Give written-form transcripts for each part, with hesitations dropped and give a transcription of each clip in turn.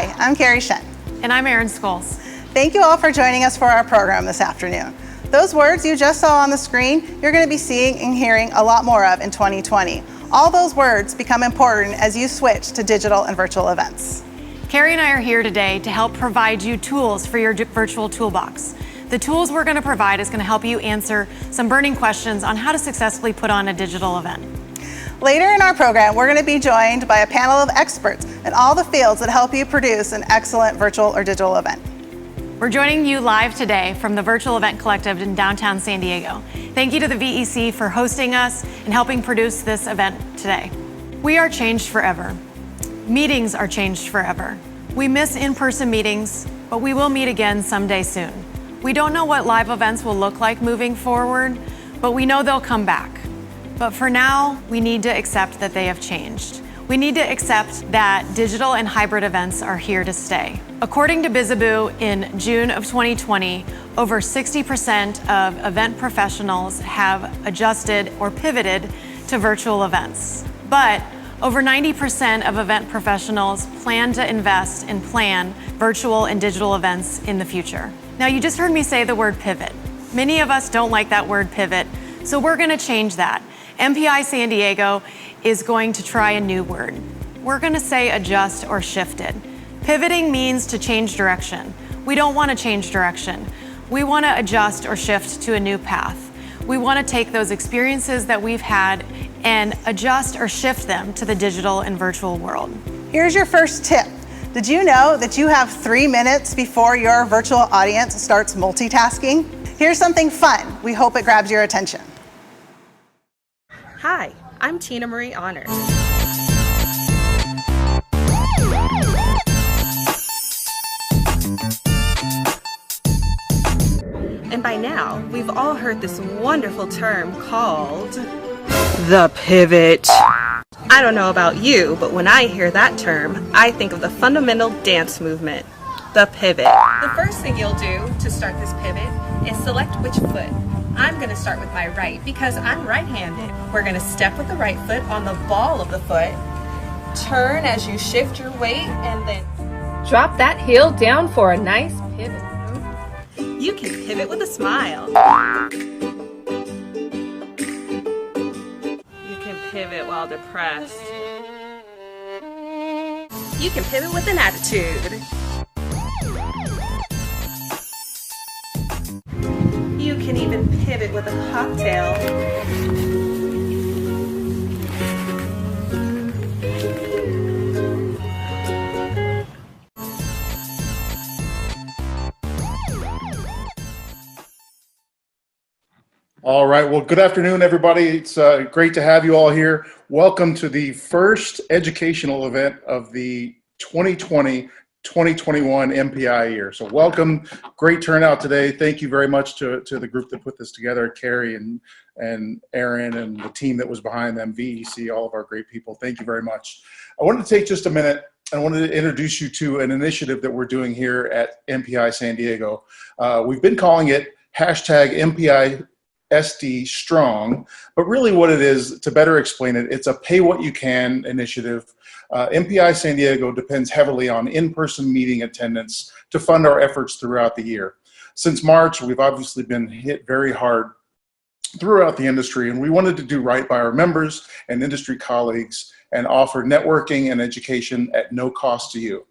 Hi, I'm Carrie Shen. And I'm Erin Scholes. Thank you all for joining us for our program this afternoon. Those words you just saw on the screen, you're going to be seeing and hearing a lot more of in 2020. All those words become important as you switch to digital and virtual events. Carrie and I are here today to help provide you tools for your virtual toolbox. The tools we're going to provide is going to help you answer some burning questions on how to successfully put on a digital event. Later in our program, we're going to be joined by a panel of experts in all the fields that help you produce an excellent virtual or digital event. We're joining you live today from the Virtual Event Collective in downtown San Diego. Thank you to the VEC for hosting us and helping produce this event today. We are changed forever. Meetings are changed forever. We miss in-person meetings, but we will meet again someday soon. We don't know what live events will look like moving forward, but we know they'll come back. But for now, we need to accept that they have changed. We need to accept that digital and hybrid events are here to stay. According to Bizzaboo, in June of 2020, over 60% of event professionals have adjusted or pivoted to virtual events. But over 90% of event professionals plan to invest and plan virtual and digital events in the future. Now, you just heard me say the word pivot. Many of us don't like that word pivot, so we're going to change that. MPI San Diego is going to try a new word. We're going to say adjust or shifted. Pivoting means to change direction. We don't want to change direction. We want to adjust or shift to a new path. We want to take those experiences that we've had and adjust or shift them to the digital and virtual world. Here's your first tip. Did you know that you have 3 minutes before your virtual audience starts multitasking? Here's something fun. We hope it grabs your attention. Hi, I'm Tina Marie Honors. And by now, we've all heard this wonderful term called the pivot. I don't know about you, but when I hear that term, I think of the fundamental dance movement, the pivot. The first thing you'll do to start this pivot is select which foot. I'm going to start with my right because I'm right-handed. We're going to step with the right foot on the ball of the foot, turn as you shift your weight, and then drop that heel down for a nice pivot. You can pivot with a smile. You can pivot while depressed. You can pivot with an attitude. You can even pivot with a cocktail. All right, well, good afternoon, everybody. It's great to have you all here. Welcome to the first educational event of the 2020-2021 MPI year. So welcome, great turnout today. Thank you very much to the group that put this together, Carrie and Erin and the team that was behind them, VEC, all of our great people. Thank you very much. I wanted to take just a minute. I wanted to introduce you to an initiative that we're doing here at MPI San Diego. We've been calling it #MPI SD Strong, but really what it is, to better explain it, it's a pay what you can initiative. MPI San Diego depends heavily on in-person meeting attendance to fund our efforts throughout the year. Since March, we've obviously been hit very hard throughout the industry, and we wanted to do right by our members and industry colleagues and offer networking and education at no cost to you.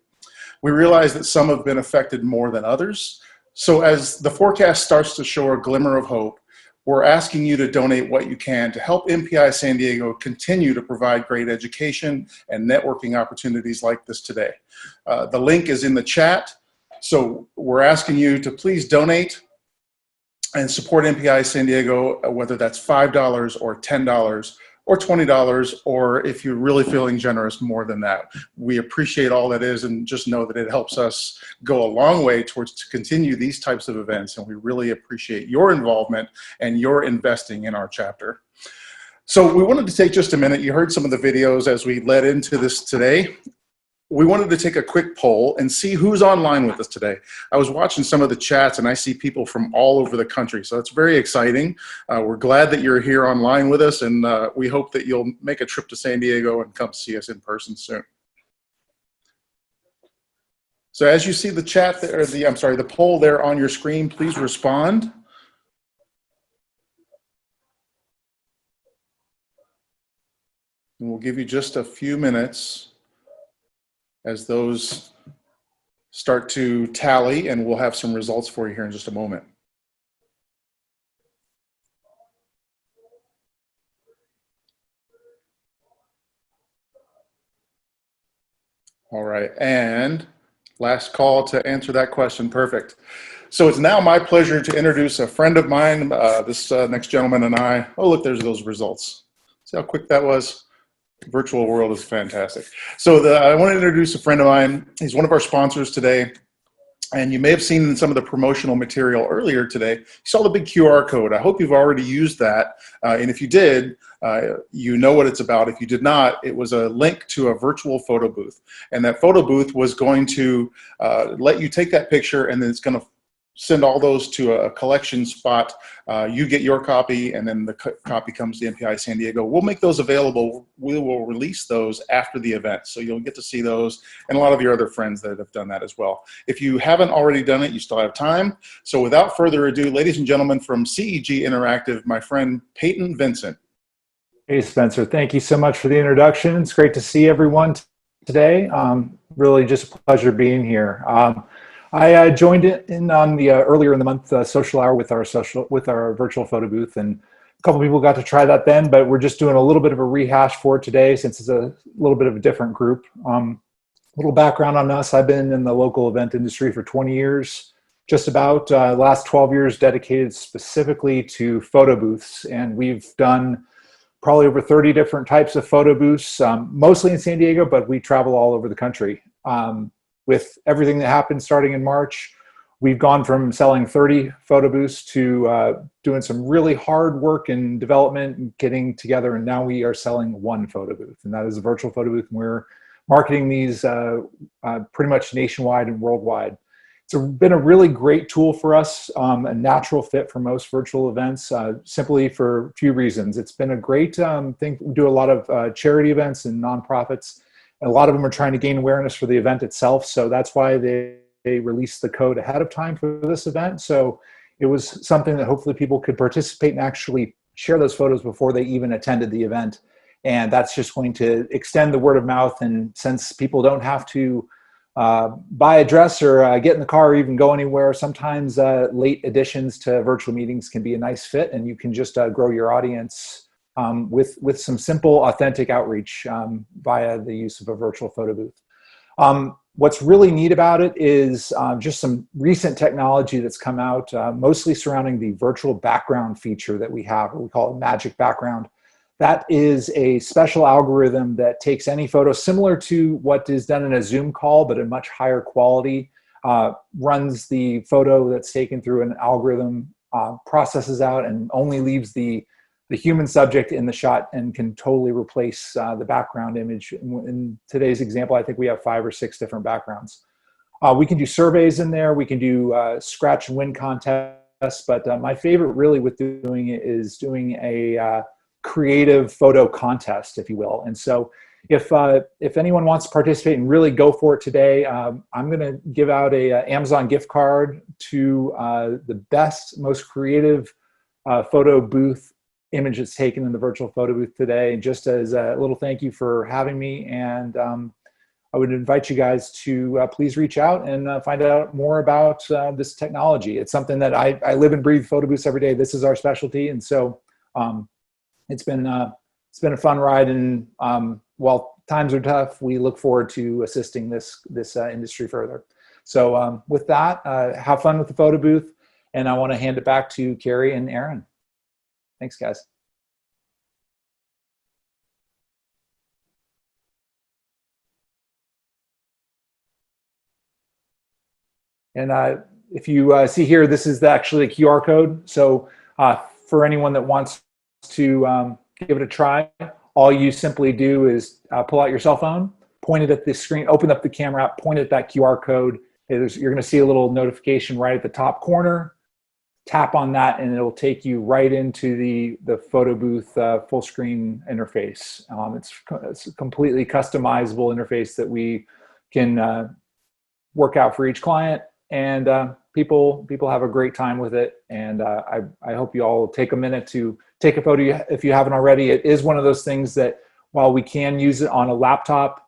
We realize that some have been affected more than others, so as the forecast starts to show a glimmer of hope, we're asking you to donate what you can to help MPI San Diego continue to provide great education and networking opportunities like this today. The link is in the chat, so we're asking you to please donate and support MPI San Diego, whether that's $5 or $10 or $20, or if you're really feeling generous, more than that. We appreciate all that is, and just know that it helps us go a long way towards to continue these types of events, and we really appreciate your involvement and your investing in our chapter. So we wanted to take just a minute. You heard some of the videos as we led into this today. We wanted to take a quick poll and see who's online with us today. I was watching some of the chats and I see people from all over the country, so it's very exciting. We're glad that you're here online with us, and we hope that you'll make a trip to San Diego and come see us in person soon. So as you see the chat there, the poll there on your screen, please respond. And we'll give you just a few minutes as those start to tally, and we'll have some results for you here in just a moment. All right, and last call to answer that question. Perfect. So it's now my pleasure to introduce a friend of mine. This next gentleman and I, oh look, there's those results. See how quick that was? Virtual world is fantastic. So I want to introduce a friend of mine. He's one of our sponsors today. And you may have seen some of the promotional material earlier today. You saw the big QR code. I hope you've already used that. And if you did, you know what it's about. If you did not, it was a link to a virtual photo booth. And that photo booth was going to let you take that picture, and then it's going to send all those to a collection spot. You get your copy, and then the copy comes to MPI San Diego. We'll make those available. We will release those after the event. So you'll get to see those and a lot of your other friends that have done that as well. If you haven't already done it, you still have time. So without further ado, ladies and gentlemen, from CEG Interactive, my friend Peyton Vincent. Hey, Spencer. Thank you so much for the introduction. It's great to see everyone today. Really just a pleasure being here. I joined in on the earlier in the month social hour with our virtual photo booth, and a couple people got to try that then, but we're just doing a little bit of a rehash for today since it's a little bit of a different group. A little background on us: I've been in the local event industry for 20 years, just about last 12 years dedicated specifically to photo booths, and we've done probably over 30 different types of photo booths, mostly in San Diego, but we travel all over the country. With everything that happened starting in March, we've gone from selling 30 photo booths to doing some really hard work in development and getting together, and now we are selling one photo booth, and that is a virtual photo booth, and we're marketing these pretty much nationwide and worldwide. It's been a really great tool for us, a natural fit for most virtual events, simply for a few reasons. It's been a great thing. We do a lot of charity events and nonprofits. And a lot of them are trying to gain awareness for the event itself. So that's why they released the code ahead of time for this event. So it was something that hopefully people could participate and actually share those photos before they even attended the event. And that's just going to extend the word of mouth. And since people don't have to buy a dress or get in the car or even go anywhere, sometimes late additions to virtual meetings can be a nice fit, and you can just grow your audience with some simple, authentic outreach via the use of a virtual photo booth. What's really neat about it is just some recent technology that's come out, mostly surrounding the virtual background feature that we have, or we call it Magic Background. That is a special algorithm that takes any photo similar to what is done in a Zoom call, but a much higher quality, runs the photo that's taken through an algorithm, processes out, and only leaves the human subject in the shot, and can totally replace the background image. In today's example, I think we have 5 or 6 different backgrounds. We can do surveys in there. We can do scratch and win contests. But my favorite really with doing it is doing a creative photo contest, if you will. And so if anyone wants to participate and really go for it today, I'm going to give out a Amazon gift card to the best, most creative photo booth image that's taken in the virtual photo booth today, just as a little thank you for having me. And I would invite you guys to please reach out and find out more about this technology. It's something that I live and breathe photo booths every day. This is our specialty. And so it's been a fun ride. And while times are tough, we look forward to assisting this industry further. So with that, have fun with the photo booth. And I want to hand it back to Carrie and Aaron. Thanks, guys. And if you see here, this is actually the QR code. So for anyone that wants to give it a try, all you simply do is pull out your cell phone, point it at the screen, open up the camera app, point at that QR code. You're going to see a little notification right at the top corner. Tap on that, and it'll take you right into the photo booth full screen interface. It's a completely customizable interface that we can work out for each client, and people have a great time with it. And I hope you all take a minute to take a photo if you haven't already. It is one of those things that while we can use it on a laptop,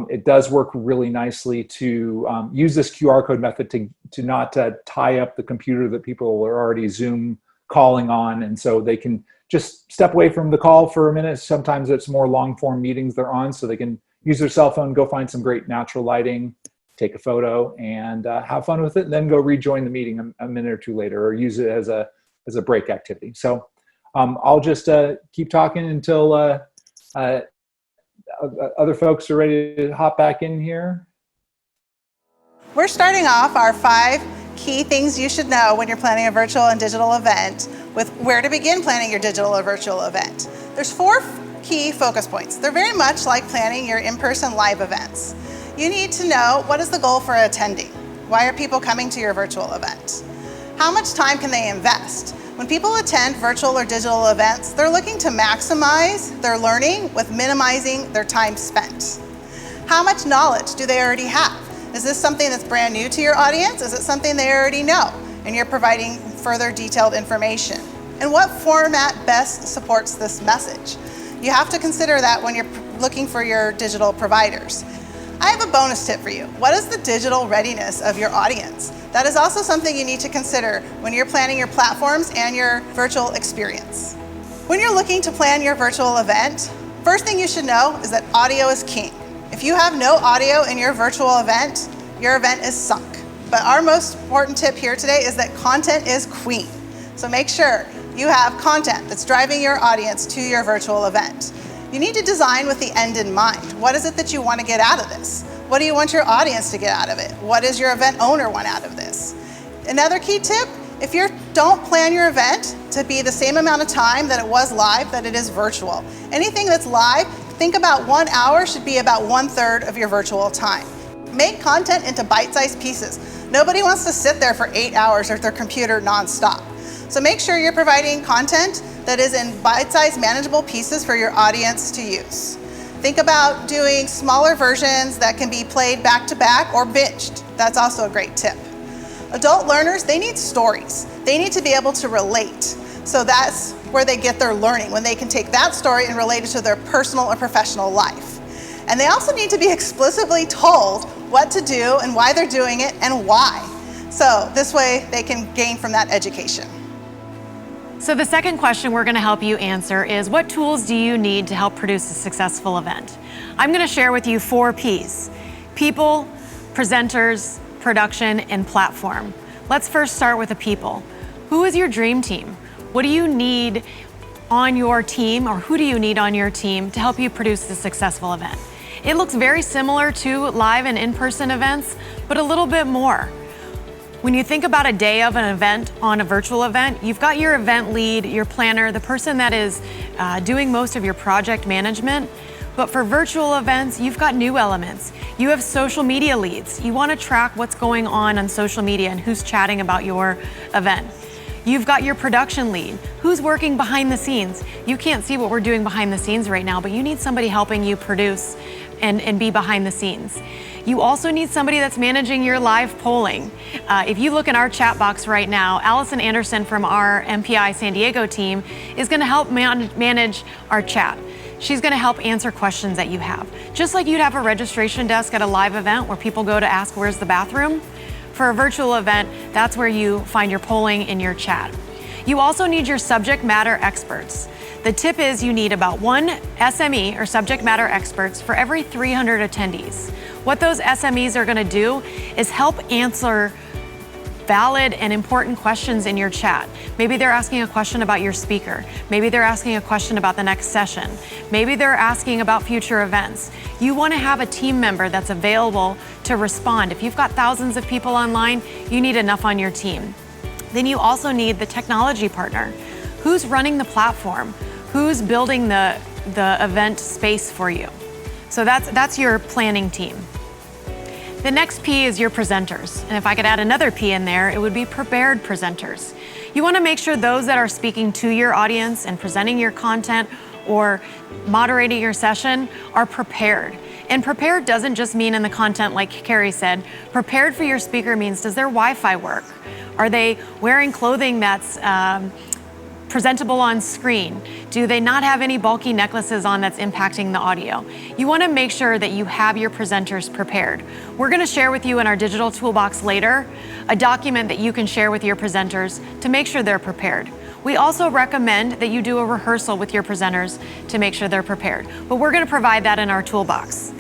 it does work really nicely to use this QR code method to not tie up the computer that people are already Zoom calling on. And so they can just step away from the call for a minute. Sometimes it's more long form meetings they're on, so they can use their cell phone, go find some great natural lighting, take a photo, and have fun with it, and then go rejoin the meeting a minute or two later, or use it as a break activity. So I'll just keep talking until other folks are ready to hop back in here. We're starting off our 5 key things you should know when you're planning a virtual and digital event with where to begin planning your digital or virtual event. There's 4 key focus points. They're very much like planning your in-person live events. You need to know, what is the goal for attending? Why are people coming to your virtual event? How much time can they invest? When people attend virtual or digital events, they're looking to maximize their learning with minimizing their time spent. How much knowledge do they already have? Is this something that's brand new to your audience? Is it something they already know and you're providing further detailed information? And what format best supports this message? You have to consider that when you're looking for your digital providers. I have a bonus tip for you. What is the digital readiness of your audience? That is also something you need to consider when you're planning your platforms and your virtual experience. When you're looking to plan your virtual event, first thing you should know is that audio is king. If you have no audio in your virtual event, your event is sunk. But our most important tip here today is that content is queen. So make sure you have content that's driving your audience to your virtual event. You need to design with the end in mind. What is it that you want to get out of this? What do you want your audience to get out of it? What does your event owner want out of this? Another key tip, if you don't plan your event to be the same amount of time that it was live, that it is virtual. Anything that's live, think about 1 hour should be about 1/3 of your virtual time. Make content into bite-sized pieces. Nobody wants to sit there for 8 hours at their computer nonstop. So make sure you're providing content that is in bite-sized, manageable pieces for your audience to use. Think about doing smaller versions that can be played back to back or binged. That's also a great tip. Adult learners, they need stories. They need to be able to relate. So that's where they get their learning, when they can take that story and relate it to their personal or professional life. And they also need to be explicitly told what to do and why they're doing it and why. So this way they can gain from that education. So the second question we're going to help you answer is, what tools do you need to help produce a successful event? I'm going to share with you 4 Ps: people, presenters, production, and platform. Let's first start with the people. Who is your dream team? What do you need on your team, or who do you need on your team to help you produce a successful event? It looks very similar to live and in-person events, but a little bit more. When you think about a day of an event on a virtual event, you've got your event lead, your planner, the person that is doing most of your project management. But for virtual events, you've got new elements. You have social media leads. You want to track what's going on social media and who's chatting about your event. You've got your production lead. Who's working behind the scenes? You can't see what we're doing behind the scenes right now, but you need somebody helping you produce and be behind the scenes. You also need somebody that's managing your live polling. If you look in our chat box right now, Allison Anderson from our MPI San Diego team is going to help manage our chat. She's going to help answer questions that you have. Just like you'd have a registration desk at a live event where people go to ask where's the bathroom, for a virtual event, that's where you find your polling in your chat. You also need your subject matter experts. The tip is you need about 1 SME or subject matter experts for every 300 attendees. What those SMEs are going to do is help answer valid and important questions in your chat. Maybe they're asking a question about your speaker. Maybe they're asking a question about the next session. Maybe they're asking about future events. You want to have a team member that's available to respond. If you've got thousands of people online, you need enough on your team. Then you also need the technology partner. Who's running the platform? Who's building the event space for you? So that's your planning team. The next P is your presenters. And if I could add another P in there, it would be prepared presenters. You want to make sure those that are speaking to your audience and presenting your content or moderating your session are prepared. And prepared doesn't just mean in the content like Carrie said. Prepared for your speaker means, does their Wi-Fi work? Are they wearing clothing that's presentable on screen? Do they not have any bulky necklaces on that's impacting the audio? You want to make sure that you have your presenters prepared. We're going to share with you in our digital toolbox later a document that you can share with your presenters to make sure they're prepared. We also recommend that you do a rehearsal with your presenters to make sure they're prepared, but we're going to provide that in our toolbox.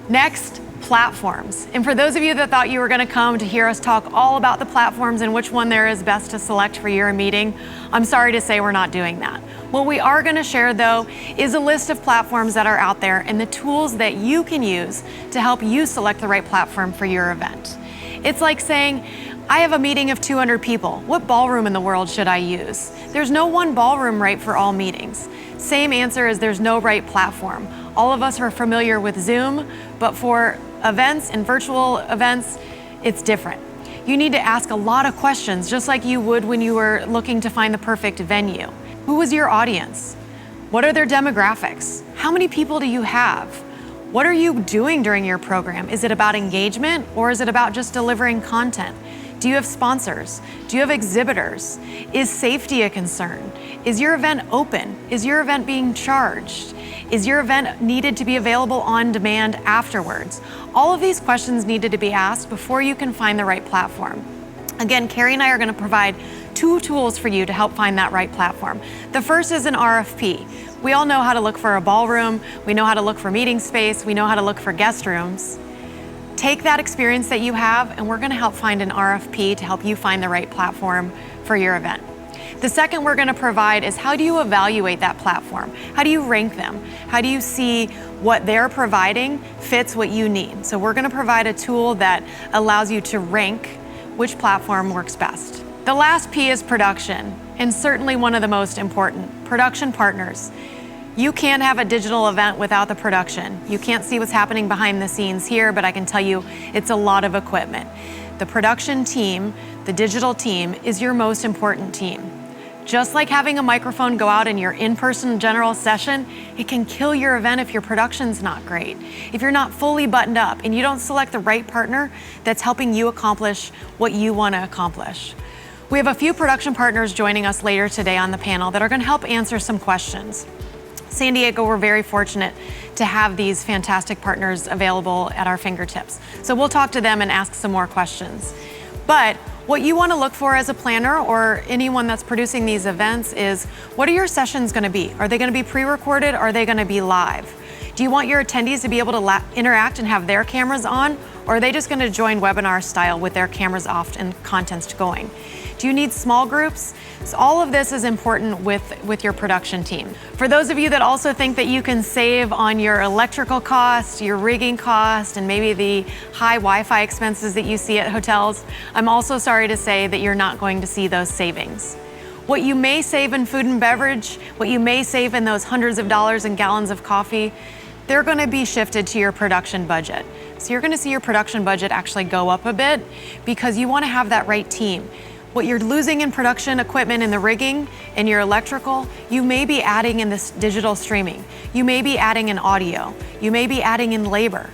Next, platforms. And for those of you that thought you were going to come to hear us talk all about the platforms and which one there is best to select for your meeting, I'm sorry to say we're not doing that. What we are going to share though is a list of platforms that are out there and the tools that you can use to help you select the right platform for your event. It's like saying, I have a meeting of 200 people. What ballroom in the world should I use? There's no one ballroom right for all meetings. Same answer is there's no right platform. All of us are familiar with Zoom, but for events and virtual events, it's different. You need to ask a lot of questions, just like you would when you were looking to find the perfect venue. Who is your audience? What are their demographics? How many people do you have? What are you doing during your program? Is it about engagement or is it about just delivering content? Do you have sponsors? Do you have exhibitors? Is safety a concern? Is your event open? Is your event being charged? Is your event needed to be available on demand afterwards? All of these questions needed to be asked before you can find the right platform. Again, Carrie and I are going to provide 2 tools for you to help find that right platform. The first is an RFP. We all know how to look for a ballroom. We know how to look for meeting space. We know how to look for guest rooms. Take that experience that you have, and we're going to help find an RFP to help you find the right platform for your event. The second we're going to provide is how do you evaluate that platform? How do you rank them? How do you see what they're providing fits what you need? So we're going to provide a tool that allows you to rank which platform works best. The last P is production, and certainly one of the most important, production partners. You can't have a digital event without the production. You can't see what's happening behind the scenes here, but I can tell you it's a lot of equipment. The production team, the digital team, is your most important team. Just like having a microphone go out in your in-person general session, it can kill your event if your production's not great. If you're not fully buttoned up and you don't select the right partner that's helping you accomplish what you want to accomplish. We have a few production partners joining us later today on the panel that are going to help answer some questions. San Diego, we're very fortunate to have these fantastic partners available at our fingertips. So we'll talk to them and ask some more questions. But what you want to look for as a planner or anyone that's producing these events is, what are your sessions going to be? Are they going to be pre-recorded? Are they going to be live? Do you want your attendees to be able to interact and have their cameras on? Or are they just going to join webinar style with their cameras off and contents going? Do you need small groups? So all of this is important with your production team. For those of you that also think that you can save on your electrical cost, your rigging cost, and maybe the high Wi-Fi expenses that you see at hotels, I'm also sorry to say that you're not going to see those savings. What you may save in food and beverage, what you may save in those hundreds of dollars in gallons of coffee, they're going to be shifted to your production budget. So you're going to see your production budget actually go up a bit because you want to have that right team. What you're losing in production equipment in the rigging and your electrical, you may be adding in this digital streaming. You may be adding in audio. You may be adding in labor.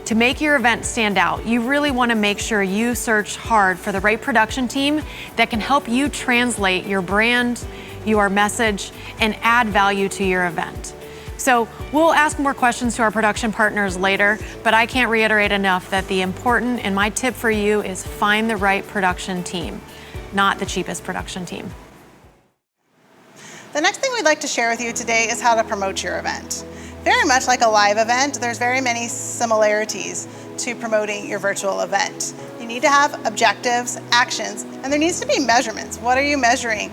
To make your event stand out, you really want to make sure you search hard for the right production team that can help you translate your brand, your message, and add value to your event. So we'll ask more questions to our production partners later, but I can't reiterate enough that the important, and my tip for you, is find the right production team, not the cheapest production team. The next thing we'd like to share with you today is how to promote your event. Very much like a live event, there's very many similarities to promoting your virtual event. You need to have objectives, actions, and there needs to be measurements. What are you measuring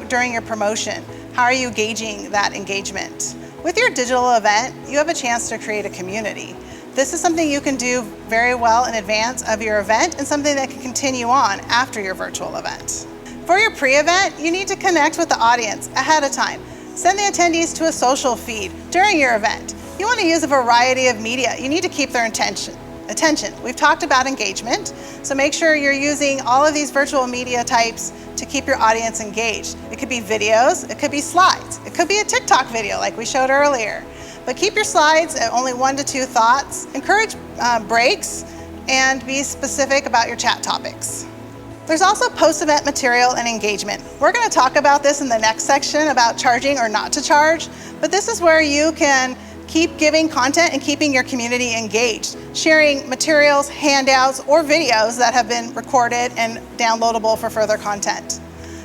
during your promotion? How are you gauging that engagement? With your digital event, you have a chance to create a community. This is something you can do very well in advance of your event and something that can continue on after your virtual event. For your pre-event, you need to connect with the audience ahead of time. Send the attendees to a social feed during your event. You want to use a variety of media. You need to keep their attention. We've talked about engagement, so make sure you're using all of these virtual media types to keep your audience engaged. It could be videos, it could be slides, it could be a TikTok video like we showed earlier. But keep your slides at only 1 to 2 thoughts. Encourage breaks and be specific about your chat topics. There's also post-event material and engagement. We're going to talk about this in the next section about charging or not to charge, but this is where you can keep giving content and keeping your community engaged, sharing materials, handouts, or videos that have been recorded and downloadable for further content.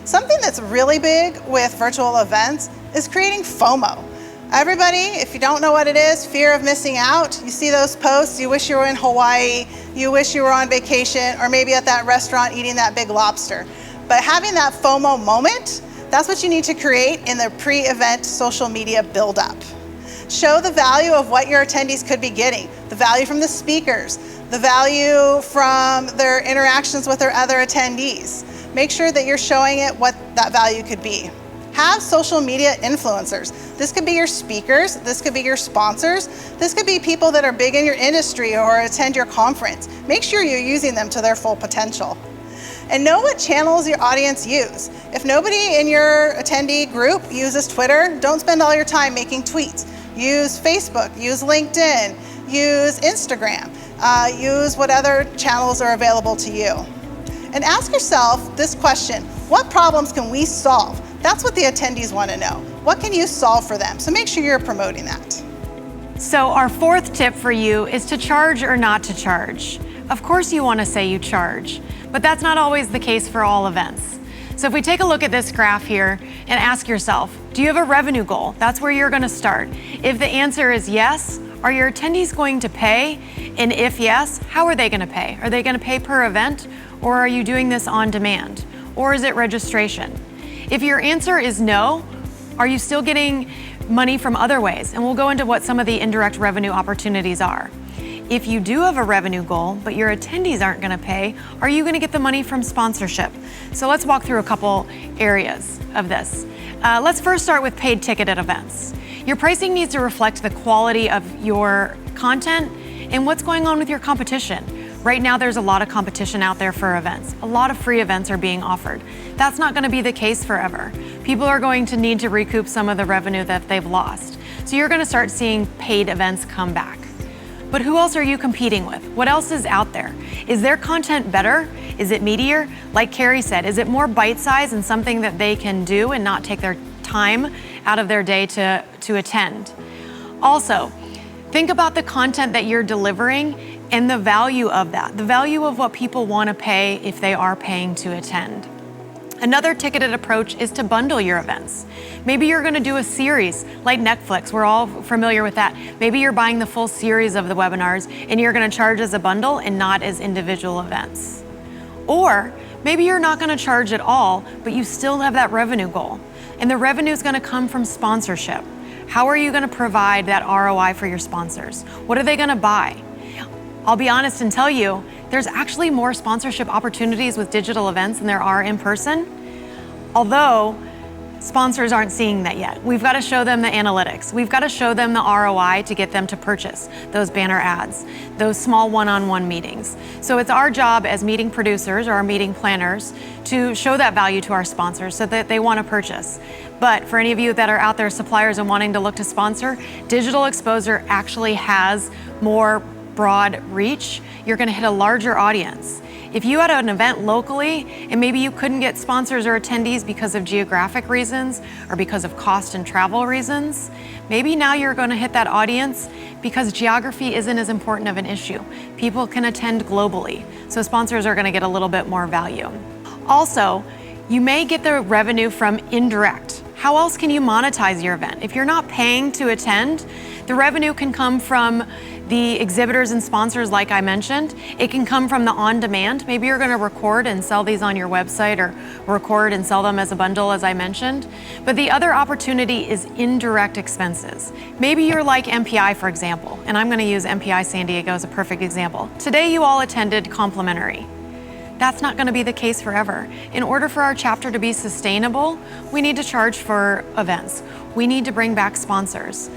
Something that's really big with virtual events is creating FOMO. Everybody, if you don't know what it is, fear of missing out. You see those posts, you wish you were in Hawaii, you wish you were on vacation, or maybe at that restaurant eating that big lobster. But having that FOMO moment, that's what you need to create in the pre-event social media build-up. Show the value of what your attendees could be getting, the value from the speakers, the value from their interactions with their other attendees. Make sure that you're showing it what that value could be. Have social media influencers. This could be your speakers, this could be your sponsors, this could be people that are big in your industry or attend your conference. Make sure you're using them to their full potential. And know what channels your audience use. If nobody in your attendee group uses Twitter, don't spend all your time making tweets. Use Facebook, use LinkedIn, use Instagram, use what other channels are available to you. And ask yourself this question: what problems can we solve? That's what the attendees want to know. What can you solve for them? So make sure you're promoting that. So our fourth tip for you is to charge or not to charge. Of course you want to say you charge, but that's not always the case for all events. So if we take a look at this graph here and ask yourself, do you have a revenue goal? That's where you're going to start. If the answer is yes, are your attendees going to pay? And if yes, how are they going to pay? Are they going to pay per event, or are you doing this on demand? Or is it registration? If your answer is no, are you still getting money from other ways? And we'll go into what some of the indirect revenue opportunities are. If you do have a revenue goal, but your attendees aren't going to pay, are you going to get the money from sponsorship? So let's walk through a couple areas of this. Let's first start with paid ticketed events. Your pricing needs to reflect the quality of your content and what's going on with your competition. Right now, there's a lot of competition out there for events. A lot of free events are being offered. That's not going to be the case forever. People are going to need to recoup some of the revenue that they've lost. So you're going to start seeing paid events come back. But who else are you competing with? What else is out there? Is their content better? Is it meatier? Like Carrie said, is it more bite-sized and something that they can do and not take their time out of their day to attend? Also, think about the content that you're delivering and the value of that, the value of what people want to pay if they are paying to attend. Another ticketed approach is to bundle your events. Maybe you're going to do a series like Netflix. We're all familiar with that. Maybe you're buying the full series of the webinars and you're going to charge as a bundle and not as individual events. Or maybe you're not going to charge at all, but you still have that revenue goal. And the revenue is going to come from sponsorship. How are you going to provide that ROI for your sponsors? What are they going to buy? I'll be honest and tell you, there's actually more sponsorship opportunities with digital events than there are in person, although sponsors aren't seeing that yet. We've got to show them the analytics. We've got to show them the ROI to get them to purchase those banner ads, those small one-on-one meetings. So it's our job as meeting producers or our meeting planners to show that value to our sponsors so that they want to purchase. But for any of you that are out there, suppliers and wanting to look to sponsor, digital exposure actually has more broad reach. You're going to hit a larger audience. If you had an event locally and maybe you couldn't get sponsors or attendees because of geographic reasons or because of cost and travel reasons, maybe now you're going to hit that audience because geography isn't as important of an issue. People can attend globally, so sponsors are going to get a little bit more value. Also, you may get the revenue from indirect. How else can you monetize your event? If you're not paying to attend, the revenue can come from the exhibitors and sponsors like I mentioned. It can come from the on-demand. Maybe you're going to record and sell these on your website or record and sell them as a bundle as I mentioned. But the other opportunity is indirect expenses. Maybe you're like MPI, for example, and I'm going to use MPI San Diego as a perfect example. Today you all attended complimentary. That's not going to be the case forever. In order for our chapter to be sustainable, we need to charge for events. We need to bring back sponsors.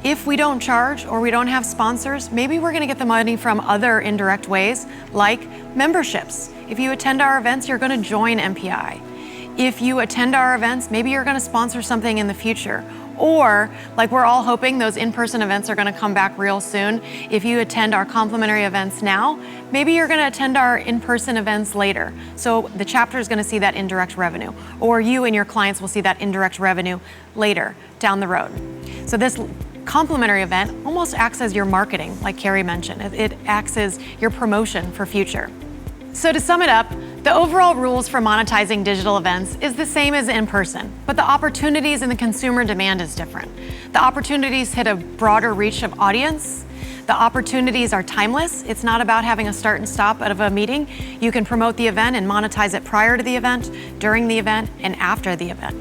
If we don't charge or we don't have sponsors, maybe we're going to get the money from other indirect ways like memberships. If you attend our events, you're going to join MPI. If you attend our events, maybe you're going to sponsor something in the future, Or, like we're all hoping those in-person events are going to come back real soon. If you attend our complimentary events now, maybe you're going to attend our in-person events later. So the chapter is going to see that indirect revenue, or you and your clients will see that indirect revenue later down the road. So this complimentary event almost acts as your marketing, like Carrie mentioned. It acts as your promotion for future. So to sum it up, the overall rules for monetizing digital events is the same as in person, but the opportunities and the consumer demand is different. The opportunities hit a broader reach of audience. The opportunities are timeless. It's not about having a start and stop out of a meeting. You can promote the event and monetize it prior to the event, during the event, and after the event.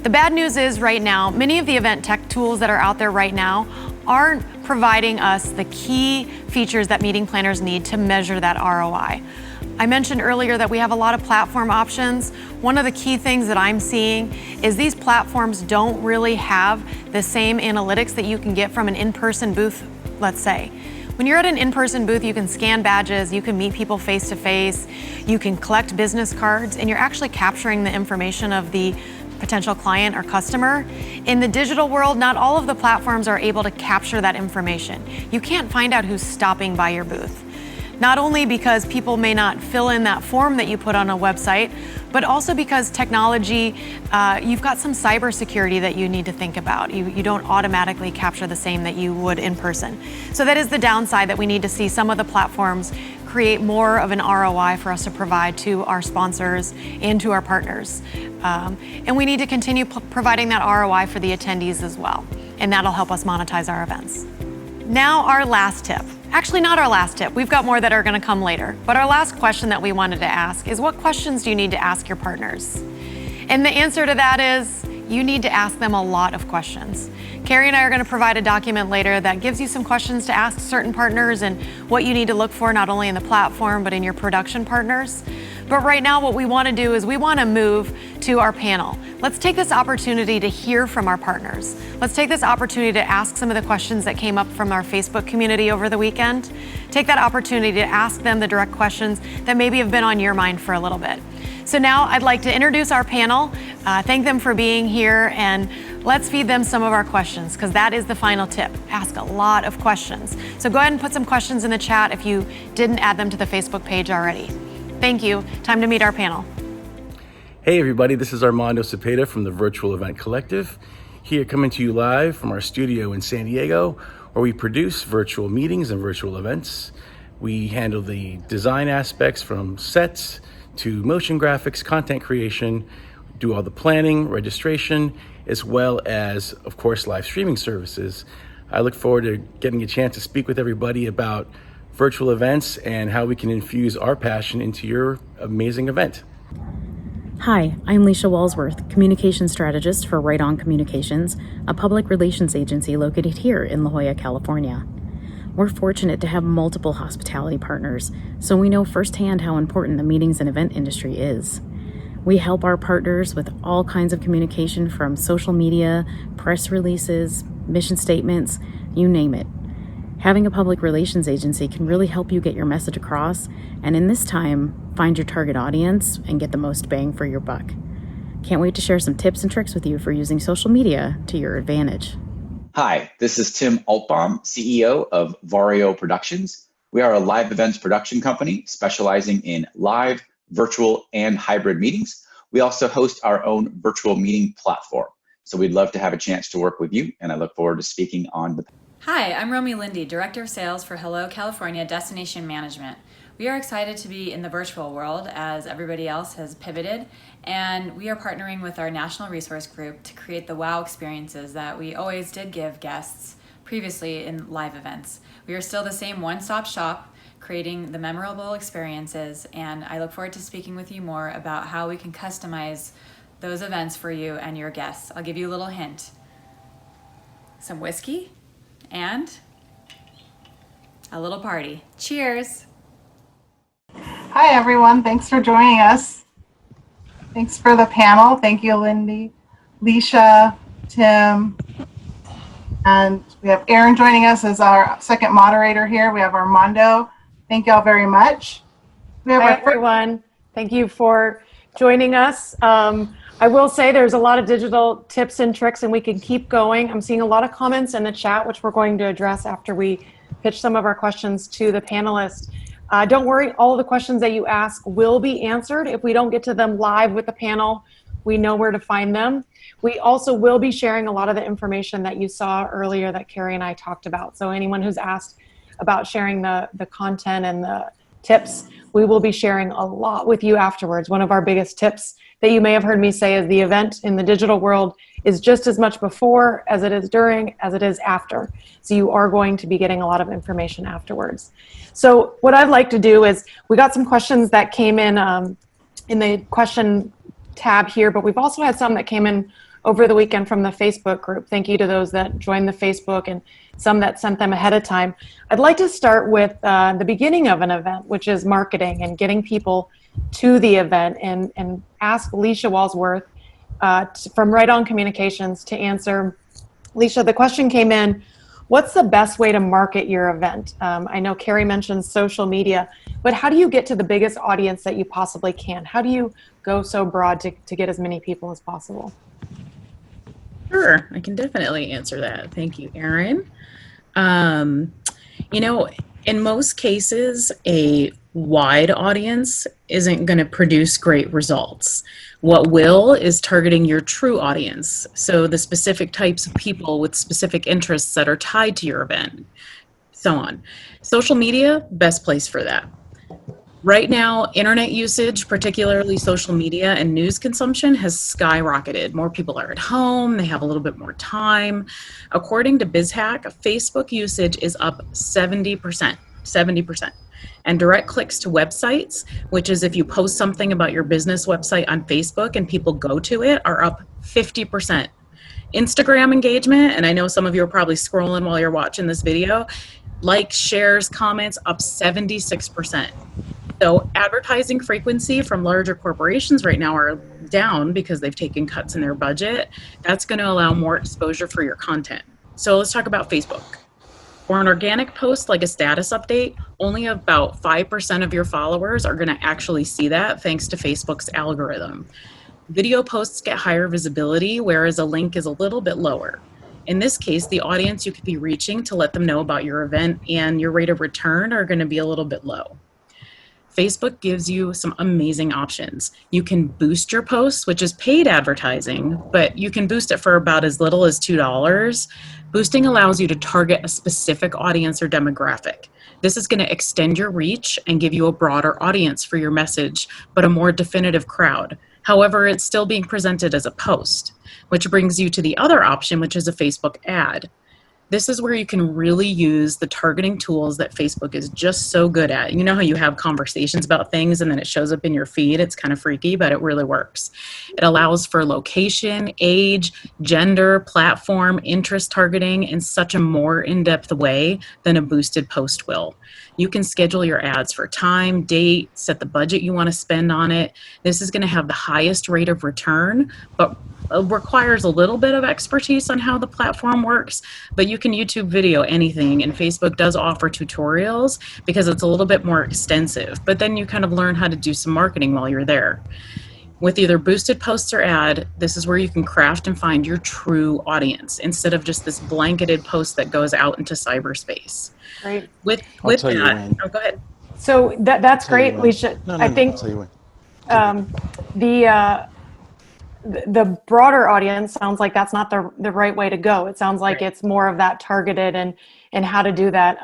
The bad news is right now, many of the event tech tools that are out there right now aren't providing us the key features that meeting planners need to measure that ROI. I mentioned earlier that we have a lot of platform options. One of the key things that I'm seeing is these platforms don't really have the same analytics that you can get from an in-person booth, let's say. When you're at an in-person booth, you can scan badges, you can meet people face to face, you can collect business cards, and you're actually capturing the information of the potential client or customer. In the digital world, not all of the platforms are able to capture that information. You can't find out who's stopping by your booth. Not only because people may not fill in that form that you put on a website, but also because technology, you've got some cybersecurity that you need to think about. You don't automatically capture the same that you would in person. So that is the downside, that we need to see some of the platforms create more of an ROI for us to provide to our sponsors and to our partners. And we need to continue providing that ROI for the attendees as well. And that'll help us monetize our events. Now our last tip. Actually, not our last tip. We've got more that are going to come later. But our last question that we wanted to ask is, what questions do you need to ask your partners? And the answer to that is, you need to ask them a lot of questions. Carrie and I are going to provide a document later that gives you some questions to ask certain partners and what you need to look for, not only in the platform, but in your production partners. But right now, what we want to do is we want to move to our panel. Let's take this opportunity to hear from our partners. Let's take this opportunity to ask some of the questions that came up from our Facebook community over the weekend. Take that opportunity to ask them the direct questions that maybe have been on your mind for a little bit. So now I'd like to introduce our panel, thank them for being here, and let's feed them some of our questions, because that is the final tip. Ask a lot of questions. So go ahead and put some questions in the chat if you didn't add them to the Facebook page already. Thank you. Time to meet our panel. Hey everybody, this is Armando Cepeda from the Virtual Event Collective, here coming to you live from our studio in San Diego, where we produce virtual meetings and virtual events. We handle the design aspects from sets to motion graphics, content creation, do all the planning, registration, as well as, of course, live streaming services. I look forward to getting a chance to speak with everybody about virtual events and how we can infuse our passion into your amazing event. Hi, I'm Leisha Walsworth, Communication Strategist for Right On Communications, a public relations agency located here in La Jolla, California. We're fortunate to have multiple hospitality partners, so we know firsthand how important the meetings and event industry is. We help our partners with all kinds of communication, from social media, press releases, mission statements, you name it. Having a public relations agency can really help you get your message across, and in this time, find your target audience and get the most bang for your buck. Can't wait to share some tips and tricks with you for using social media to your advantage. Hi, this is Tim Altbaum, CEO of Vario Productions. We are a live events production company specializing in live, virtual, and hybrid meetings. We also host our own virtual meeting platform. So we'd love to have a chance to work with you, and I look forward to speaking on the... Hi, I'm romylindy, Director of Sales for Hello California Destination Management. We are excited to be in the virtual world as everybody else has pivoted, and we are partnering with our National Resource Group to create the wow experiences that we always did give guests previously in live events. We are still the same one-stop shop, creating the memorable experiences, and I look forward to speaking with you more about how we can customize those events for you and your guests. I'll give you a little hint. Some whiskey and a little party. Cheers! Hi, everyone. Thanks for joining us. Thanks for the panel. Thank you, Lindy, Leisha, Tim, and we have Aaron joining us as our second moderator here. We have Armando. Thank you all very much. Hi, everyone. Thank you for joining us. I will say there's a lot of digital tips and tricks, and we can keep going. I'm seeing a lot of comments in the chat, which we're going to address after we pitch some of our questions to the panelists. Don't worry, all of the questions that you ask will be answered. If we don't get to them live with the panel, we know where to find them. We also will be sharing a lot of the information that you saw earlier that Carrie and I talked about. So anyone who's asked about sharing the content and the tips, we will be sharing a lot with you afterwards. One of our biggest tips that you may have heard me say is the event in the digital world is just as much before as it is during, as it is after. So you are going to be getting a lot of information afterwards. So what I'd like to do is, we got some questions that came in the question tab here, but we've also had some that came in over the weekend from the Facebook group. Thank you to those that joined the Facebook and some that sent them ahead of time. I'd like to start with the beginning of an event, which is marketing and getting people to the event, and ask Alicia Walsworth from Right On Communications to answer. Alicia, the question came in, what's the best way to market your event? I know Carrie mentioned social media, but how do you get to the biggest audience that you possibly can? How do you go so broad to get as many people as possible? Sure, I can definitely answer that. Thank you, Erin. You know, in most cases, a wide audience isn't going to produce great results. What will is targeting your true audience. So the specific types of people with specific interests that are tied to your event, so on. Social media, best place for that. Right now, internet usage, particularly social media and news consumption, has skyrocketed. More people are at home, they have a little bit more time. According to BizHack, Facebook usage is up 70%. And direct clicks to websites, which is if you post something about your business website on Facebook and people go to it, are up 50%. Instagram engagement, and I know some of you are probably scrolling while you're watching this video, likes, shares, comments, up 76%. So advertising frequency from larger corporations right now are down because they've taken cuts in their budget. That's going to allow more exposure for your content. So let's talk about Facebook. For an organic post like a status update, only about 5% of your followers are going to actually see that thanks to Facebook's algorithm. Video posts get higher visibility, whereas a link is a little bit lower. In this case, the audience you could be reaching to let them know about your event and your rate of return are going to be a little bit low. Facebook gives you some amazing options. You can boost your posts, which is paid advertising, but you can boost it for about as little as $2. Boosting allows you to target a specific audience or demographic. This is going to extend your reach and give you a broader audience for your message, but a more definitive crowd. However, it's still being presented as a post, which brings you to the other option, which is a Facebook ad. This is where you can really use the targeting tools that Facebook is just so good at. You know how you have conversations about things and then it shows up in your feed? It's kind of freaky, but it really works. It allows for location, age, gender, platform, interest targeting in such a more in-depth way than a boosted post will. You can schedule your ads for time, date, set the budget you want to spend on it. This is going to have the highest rate of return, but requires a little bit of expertise on how the platform works, but you can YouTube video anything, and Facebook does offer tutorials because it's a little bit more extensive, but then you kind of learn how to do some marketing while you're there. With either boosted posts or ad, this is where you can craft and find your true audience instead of just this blanketed post that goes out into cyberspace. Right. With I'll tell you that, when. oh, go ahead. So that's great, Alicia. I think I'll tell you when. the broader audience sounds like that's not the right way to go. It sounds like it's more of that targeted and how to do that.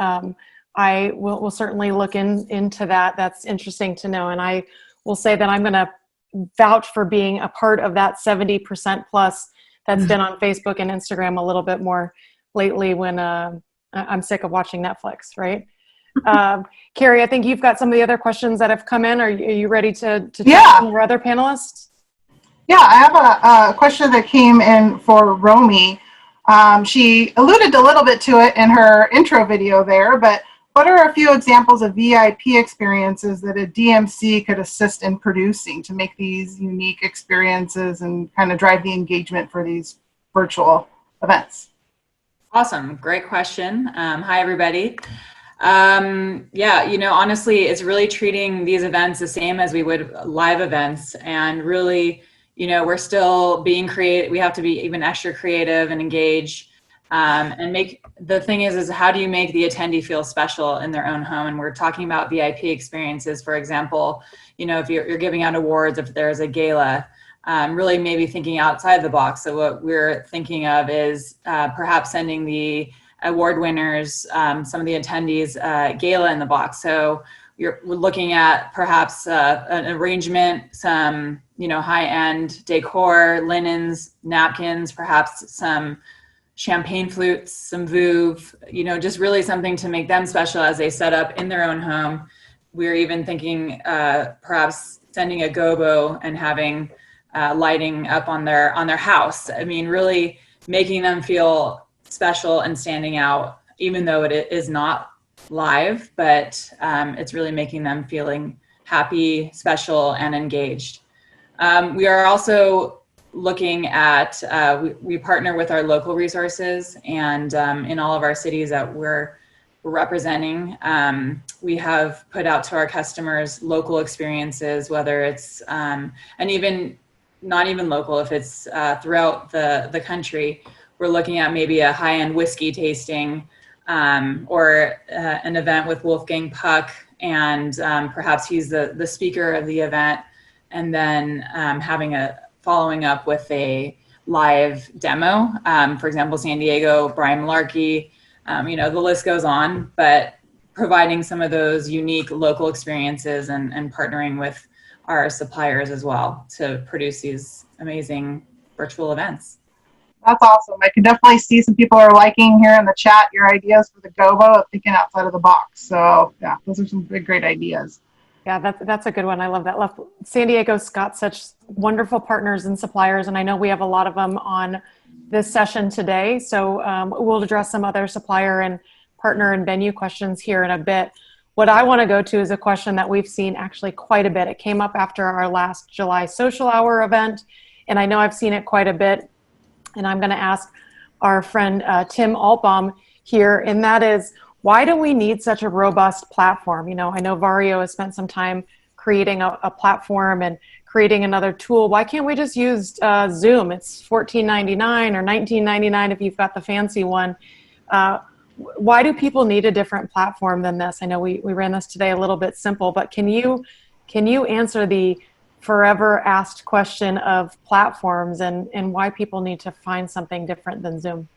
I will certainly look into that. That's interesting to know. And I will say that I'm going to vouch for being a part of that 70% plus that's been on Facebook and Instagram a little bit more lately when I'm sick of watching Netflix, right? Carrie, I think you've got some of the other questions that have come in. Are you ready to chat with our other panelists? Yeah, I have a question that came in for Romy. She alluded a little bit to it in her intro video there, but what are a few examples of VIP experiences that a DMC could assist in producing to make these unique experiences and kind of drive the engagement for these virtual events? Awesome. Great question. Hi, everybody. Yeah, you know, honestly, it's really treating these events the same as we would live events and really, we're still being creative. We have to be even extra creative and engage. And the thing is how do you make the attendee feel special in their own home? And we're talking about VIP experiences, for example, if you're giving out awards, if there's a gala, really maybe thinking outside the box. So what we're thinking of is perhaps sending the award winners, some of the attendees, gala in the box. So we're looking at perhaps an arrangement, some high-end decor, linens, napkins, perhaps some champagne flutes, some vouv, just really something to make them special as they set up in their own home. We're even thinking perhaps sending a GoBo and having lighting up on their house. I mean, really making them feel special and standing out, even though it is not live, but it's really making them feeling happy, special, and engaged. We are also looking at, we partner with our local resources, and in all of our cities that we're representing, we have put out to our customers local experiences, whether it's, and even not even local, if it's throughout the country. We're looking at maybe a high-end whiskey tasting, or an event with Wolfgang Puck, and perhaps he's the speaker of the event, and then following up with a live demo. For example, San Diego, Brian Malarkey, the list goes on, but providing some of those unique local experiences and partnering with our suppliers as well to produce these amazing virtual events. That's awesome. I can definitely see some people are liking here in the chat your ideas for the GoBo of thinking outside of the box. So yeah, those are some great ideas. Yeah, that's a good one. I love that. San Diego's got such wonderful partners and suppliers, and I know we have a lot of them on this session today. So we'll address some other supplier and partner and venue questions here in a bit. What I want to go to is a question that we've seen actually quite a bit. It came up after our last July social hour event, and I know I've seen it quite a bit. And I'm going to ask our friend Tim Altbaum here, and that is, why do we need such a robust platform? I know Vario has spent some time creating a platform and creating another tool. Why can't we just use Zoom? It's $14.99 or $19.99 if you've got the fancy one. Why do people need a different platform than this? I know we ran this today a little bit simple, but can you answer the forever asked question of platforms and why people need to find something different than Zoom?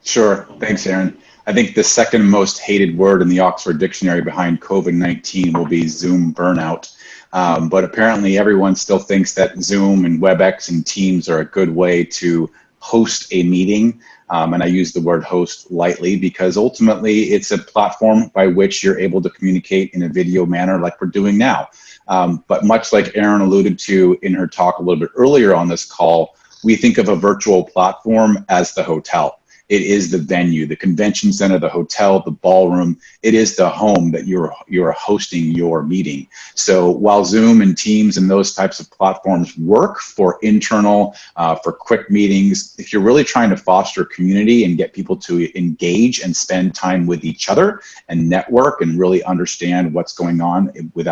Sure. Thanks, Aaron. I think the second most hated word in the Oxford Dictionary behind COVID-19 will be Zoom burnout. But apparently everyone still thinks that Zoom and WebEx and Teams are a good way to host a meeting. And I use the word host lightly because ultimately it's a platform by which you're able to communicate in a video manner like we're doing now. But much like Erin alluded to in her talk a little bit earlier on this call, we think of a virtual platform as the hotel. It is the venue, the convention center, the hotel, the ballroom. It is the home that you're hosting your meeting. So while Zoom and Teams and those types of platforms work for internal, for quick meetings, if you're really trying to foster community and get people to engage and spend time with each other and network and really understand what's going on with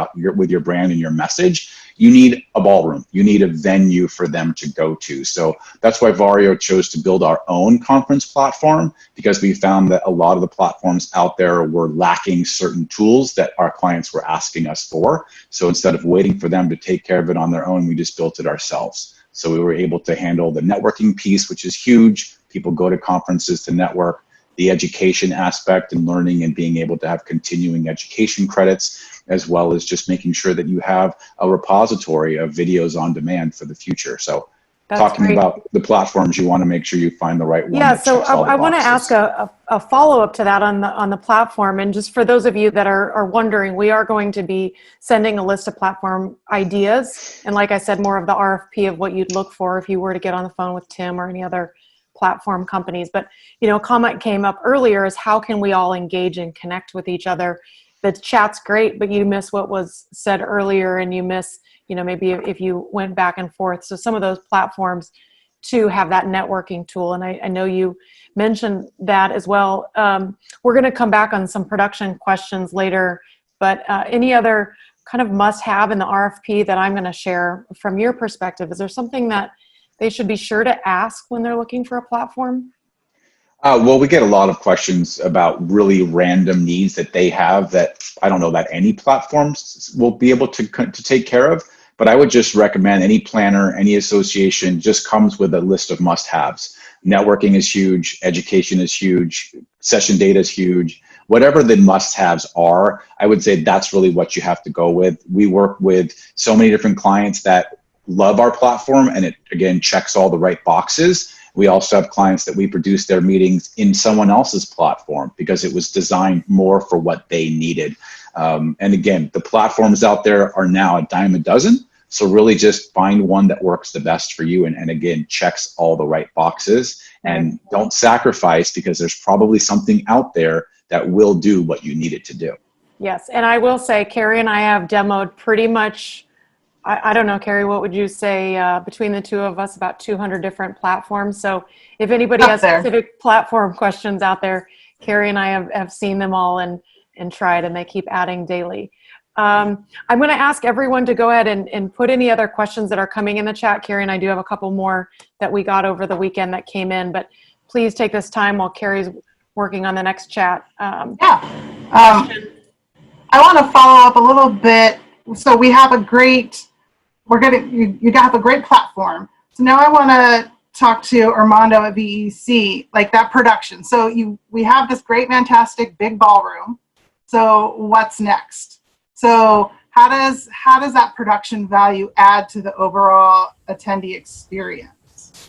your brand and your message, you need a ballroom. You need a venue for them to go to. So that's why Vario chose to build our own conference platform, because we found that a lot of the platforms out there were lacking certain tools that our clients were asking us for. So instead of waiting for them to take care of it on their own, we just built it ourselves. So we were able to handle the networking piece, which is huge. People go to conferences to network. The education aspect and learning and being able to have continuing education credits, as well as just making sure that you have a repository of videos on demand for the future. So That's talking great. about the platforms, you want to make sure you find the right one. Yeah, that so checks all the I want to boxes. ask a follow-up to that on the platform. And just for those of you that are wondering, we are going to be sending a list of platform ideas. And like I said, more of the RFP of what you'd look for if you were to get on the phone with Tim or any other platform companies. But, a comment came up earlier is how can we all engage and connect with each other? The chat's great, but you miss what was said earlier, and you miss, maybe if you went back and forth. So some of those platforms to have that networking tool. And I know you mentioned that as well. We're going to come back on some production questions later, but any other kind of must have in the RFP that I'm going to share from your perspective? Is there something that they should be sure to ask when they're looking for a platform? Well, we get a lot of questions about really random needs that they have that I don't know that any platforms will be able to take care of. But I would just recommend any planner, any association just comes with a list of must-haves. Networking is huge, education is huge, session data is huge. Whatever the must-haves are, I would say that's really what you have to go with. We work with so many different clients that love our platform, and it, again, checks all the right boxes. We also have clients that we produce their meetings in someone else's platform because it was designed more for what they needed. And again, the platforms out there are now a dime a dozen. So really just find one that works the best for you and again, checks all the right boxes, and don't sacrifice because there's probably something out there that will do what you need it to do. Yes, and I will say, Carrie and I have demoed pretty much, I don't know, Carrie, what would you say between the two of us, about 200 different platforms. So if anybody has specific platform questions out there, Carrie and I have seen them all and tried, and they keep adding daily. I'm going to ask everyone to go ahead and put any other questions that are coming in the chat. Carrie and I do have a couple more that we got over the weekend that came in, but please take this time while Carrie's working on the next chat. I want to follow up a little bit. So we have a great, you have a great platform. So now I want to talk to Armando at VEC, like that production. So we have this great, fantastic big ballroom. So what's next? So how does that production value add to the overall attendee experience?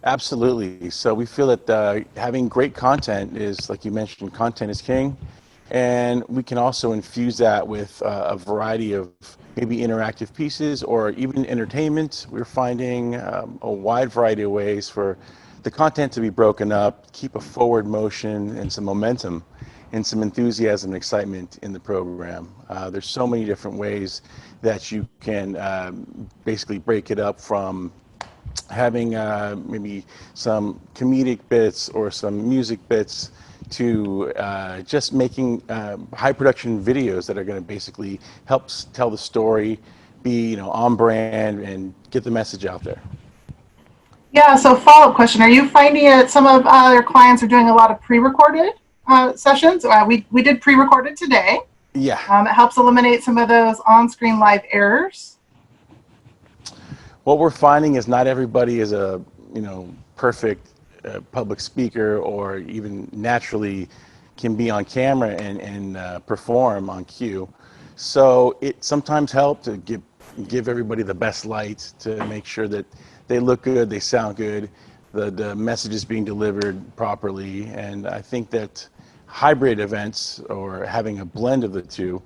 Absolutely. So we feel that having great content is, like you mentioned, content is king. And we can also infuse that with a variety of maybe interactive pieces or even entertainment. We're finding a wide variety of ways for the content to be broken up, keep a forward motion and some momentum and some enthusiasm and excitement in the program. There's so many different ways that you can basically break it up, from having maybe some comedic bits or some music bits to just making high production videos that are going to basically help tell the story, be on brand, and get the message out there. Yeah, so follow-up question. Are you finding that some of your clients are doing a lot of pre-recorded sessions? We did pre-recorded today. Yeah. It helps eliminate some of those on-screen live errors. What we're finding is not everybody is a perfect public speaker or even naturally can be on camera and perform on cue. So it sometimes helps to give everybody the best light to make sure that they look good, they sound good, the message is being delivered properly. And I think that hybrid events, or having a blend of the two,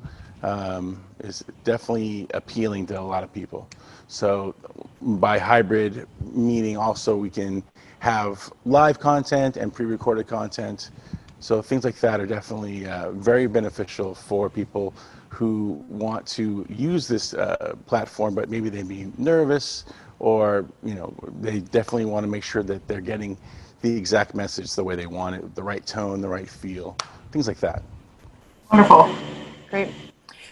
is definitely appealing to a lot of people. So by hybrid, meaning also we can have live content and pre-recorded content. So things like that are definitely very beneficial for people who want to use this platform, but maybe they be nervous, or they definitely want to make sure that they're getting the exact message the way they want it, the right tone, the right feel, things like that. Wonderful. Great.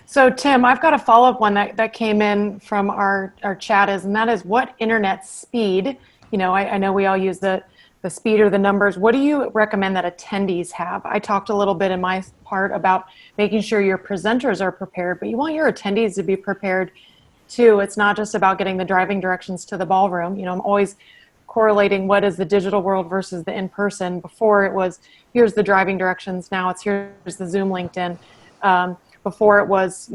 So Tim, I've got a follow-up one that came in from our chat, and that is, what internet speed, I know we all use the speed or the numbers. What do you recommend that attendees have? I talked a little bit in my part about making sure your presenters are prepared, but you want your attendees to be prepared too. It's not just about getting the driving directions to the ballroom. I'm always correlating what is the digital world versus the in-person. Before it was, here's the driving directions. Now it's, here's the Zoom LinkedIn. Before it was,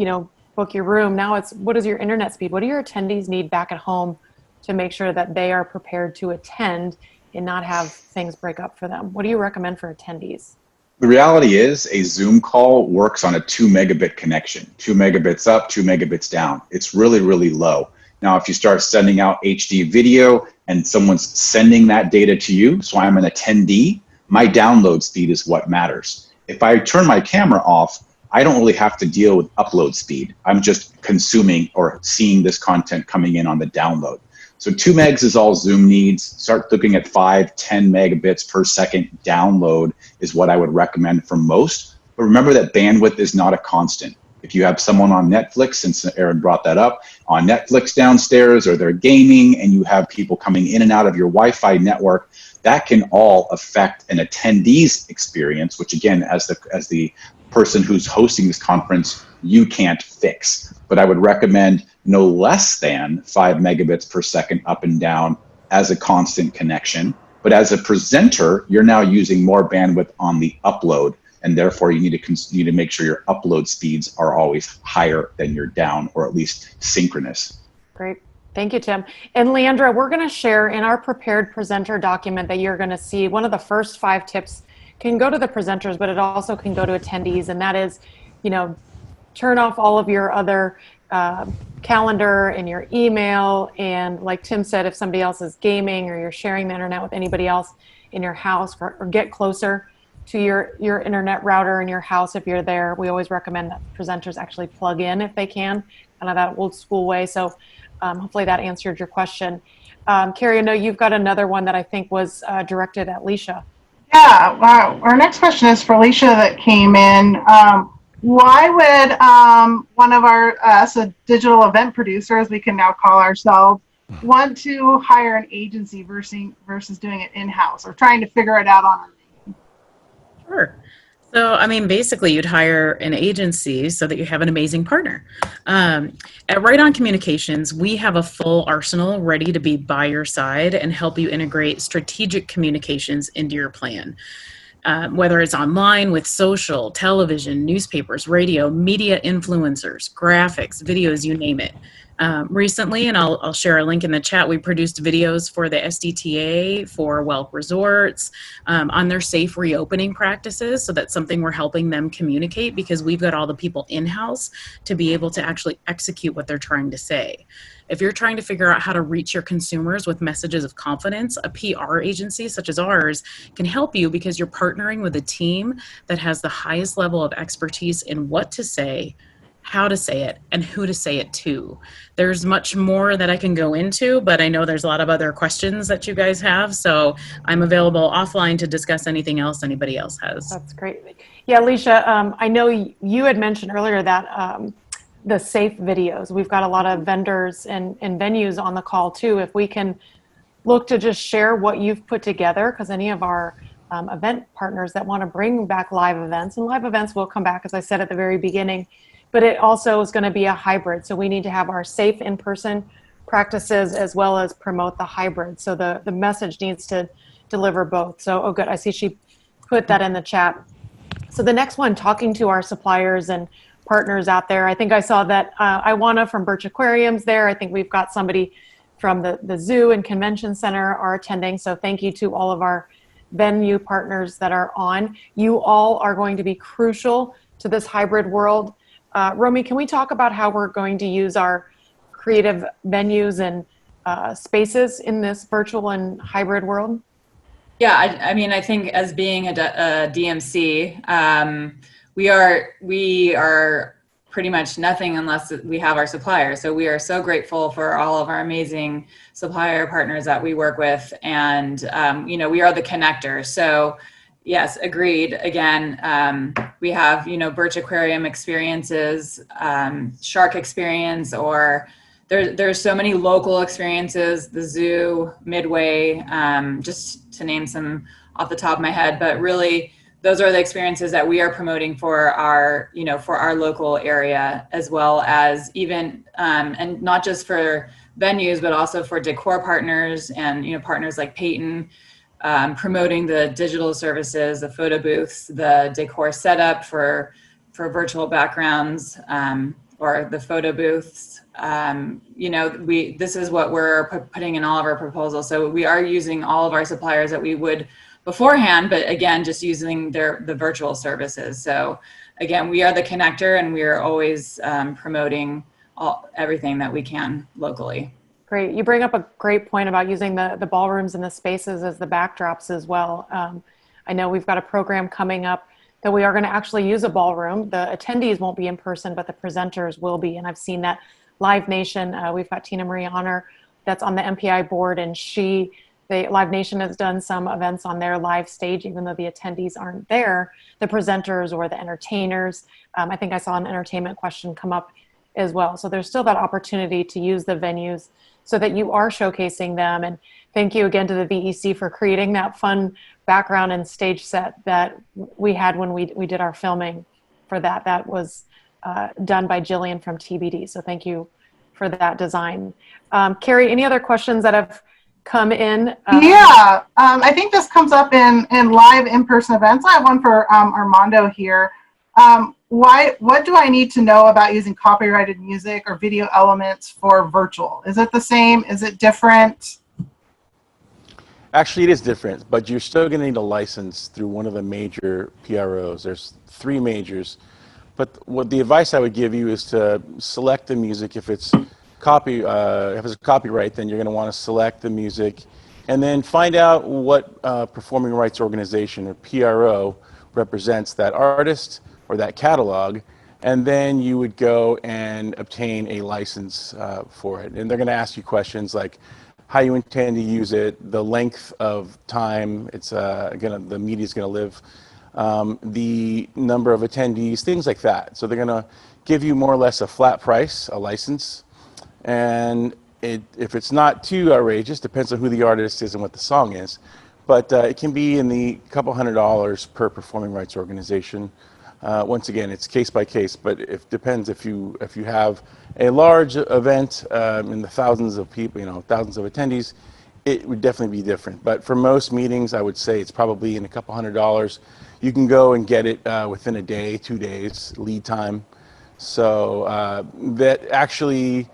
book your room. Now it's, what is your internet speed? What do your attendees need back at home to make sure that they are prepared to attend and not have things break up for them? What do you recommend for attendees? The reality is a Zoom call works on a 2 megabit connection, 2 megabits up, 2 megabits down. It's really, really low. Now, if you start sending out HD video and someone's sending that data to you, so I'm an attendee, my download speed is what matters. If I turn my camera off, I don't really have to deal with upload speed. I'm just consuming or seeing this content coming in on the download. So 2 megs is all Zoom needs. Start looking at 5, 10 megabits per second download is what I would recommend for most. But remember that bandwidth is not a constant. If you have someone on Netflix, since Aaron brought that up, on Netflix downstairs, or they're gaming and you have people coming in and out of your Wi-Fi network, that can all affect an attendee's experience, which again, as the person who's hosting this conference, you can't fix. But I would recommend no less than 5 megabits per second up and down as a constant connection. But as a presenter, you're now using more bandwidth on the upload, and therefore you need to make sure your upload speeds are always higher than your down, or at least synchronous. Great. Thank you, Tim. And Leandra, we're going to share in our prepared presenter document that you're going to see, one of the first 5 tips can go to the presenters, but it also can go to attendees. And that is, turn off all of your other calendar and your email. And like Tim said, if somebody else is gaming or you're sharing the internet with anybody else in your house, or get closer to your internet router in your house if you're there. We always recommend that presenters actually plug in if they can, kind of that old school way. So hopefully that answered your question. Carrie, I know you've got another one that I think was directed at Leisha. Yeah, our next question is for Leisha that came in. Why would one of us, a digital event producers, we can now call ourselves, want to hire an agency versus doing it in-house or trying to figure it out on our own? Sure. So, I mean, basically, you'd hire an agency so that you have an amazing partner. At Right On Communications, we have a full arsenal ready to be by your side and help you integrate strategic communications into your plan. Whether it's online with social, television, newspapers, radio, media influencers, graphics, videos, you name it. Recently, and I'll share a link in the chat, we produced videos for the SDTA for Welk Resorts on their safe reopening practices. So that's something we're helping them communicate, because we've got all the people in-house to be able to actually execute what they're trying to say. If you're trying to figure out how to reach your consumers with messages of confidence, a PR agency such as ours can help you, because you're partnering with a team that has the highest level of expertise in what to say, how to say it, and who to say it to. There's much more that I can go into, but I know there's a lot of other questions that you guys have, so I'm available offline to discuss anything else anybody else has. That's great. Yeah, Leisha, I know you had mentioned earlier that the safe videos, we've got a lot of vendors and venues on the call too. If we can look to just share what you've put together, because any of our event partners that want to bring back live events, and live events will come back, as I said at the very beginning, but it also is going to be a hybrid. So we need to have our safe in-person practices as well as promote the hybrid. So the message needs to deliver both. So, oh good, I see she put that in the chat. So the next one, talking to our suppliers and partners out there. I think I saw that Iwana from Birch Aquariums there. I think we've got somebody from the zoo and convention center are attending. So thank you to all of our venue partners that are on. You all are going to be crucial to this hybrid world. Romy, can we talk about how we're going to use our creative venues and spaces in this virtual and hybrid world? Yeah, I mean, I think as being a DMC, we are pretty much nothing unless we have our suppliers. So we are so grateful for all of our amazing supplier partners that we work with, and we are the connector. So yes, agreed. Again, we have Birch Aquarium experiences, Shark Experience, or there's so many local experiences, the zoo, Midway, just to name some off the top of my head, but really those are the experiences that we are promoting for our local area, as well as even, and not just for venues, but also for decor partners and, partners like Peyton, promoting the digital services, the photo booths, the decor setup for virtual backgrounds, or the photo booths. This is what we're putting in all of our proposals. So we are using all of our suppliers that we would beforehand, but again, just using the virtual services. So again, we are the connector, and we are always promoting everything that we can locally. Great. You bring up a great point about using the ballrooms and the spaces as the backdrops as well. I know we've got a program coming up that we are going to actually use a ballroom. The attendees won't be in person, but the presenters will be. And I've seen that Live Nation, we've got Tina Marie Honor that's on the MPI board, and she Live Nation has done some events on their live stage, even though the attendees aren't there, the presenters or the entertainers. I think I saw an entertainment question come up as well. So there's still that opportunity to use the venues so that you are showcasing them. And thank you again to the VEC for creating that fun background and stage set that we had when we did our filming for that. That was done by Jillian from TBD. So thank you for that design. Carrie, any other questions that have come in? I think this comes up in live in-person events. I have one for Armando here. What do I need to know about using copyrighted music or video elements for virtual? Is it the same? Is it different? Actually, it is different, but you're still going to need a license through one of the major PROs. There's 3 majors. But what the advice I would give you is to select the music. If it's a copyright, then you're going to want to select the music, and then find out what performing rights organization or PRO represents that artist or that catalog, and then you would go and obtain a license for it. And they're going to ask you questions like how you intend to use it, the length of time the media is going to live, the number of attendees, things like that. So they're going to give you more or less a flat price, a license, and if it's not too outrageous, depends on who the artist is and what the song is, but it can be in the couple $100s per performing rights organization. Once again, it's case by case, but it depends if you have a large event in the thousands of people, thousands of attendees, it would definitely be different. But for most meetings, I would say it's probably in a couple $100s. You can go and get it within a day, 2 days lead time. So that actually,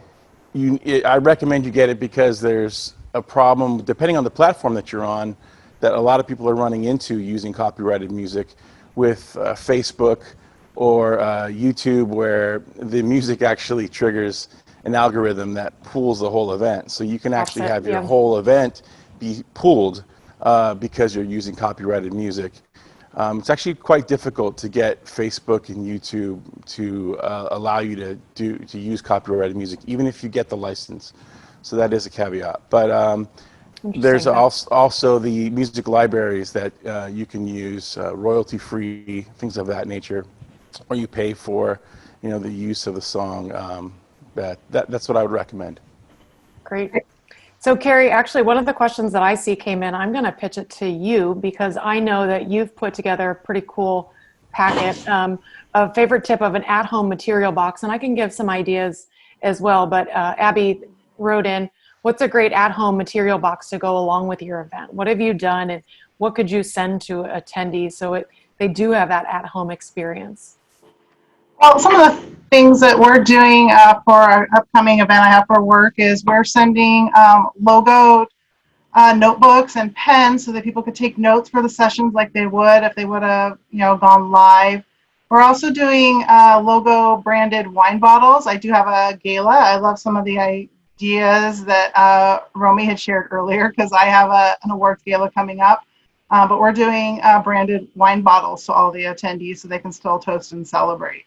I recommend you get it because there's a problem, depending on the platform that you're on, that a lot of people are running into using copyrighted music with Facebook or YouTube, where the music actually triggers an algorithm that pulls the whole event. So you can actually have your whole event be pulled because you're using copyrighted music. It's actually quite difficult to get Facebook and YouTube to allow you to use copyrighted music, even if you get the license. So that is a caveat. But there's also the music libraries that you can use, royalty-free, things of that nature, or you pay for, the use of the song. That's what I would recommend. Great. So Carrie, actually, one of the questions that I see came in, I'm going to pitch it to you because I know that you've put together a pretty cool packet, a favorite tip of an at-home material box, and I can give some ideas as well. But Abby wrote in, what's a great at-home material box to go along with your event? What have you done, and what could you send to attendees so they do have that at-home experience? Well, some of the things that we're doing for our upcoming event I have for work is we're sending logoed notebooks and pens so that people could take notes for the sessions like they would if they would have gone live. We're also doing logo branded wine bottles. I do have a gala. I love some of the ideas that Romy had shared earlier because I have an awards gala coming up. But we're doing branded wine bottles to all the attendees so they can still toast and celebrate.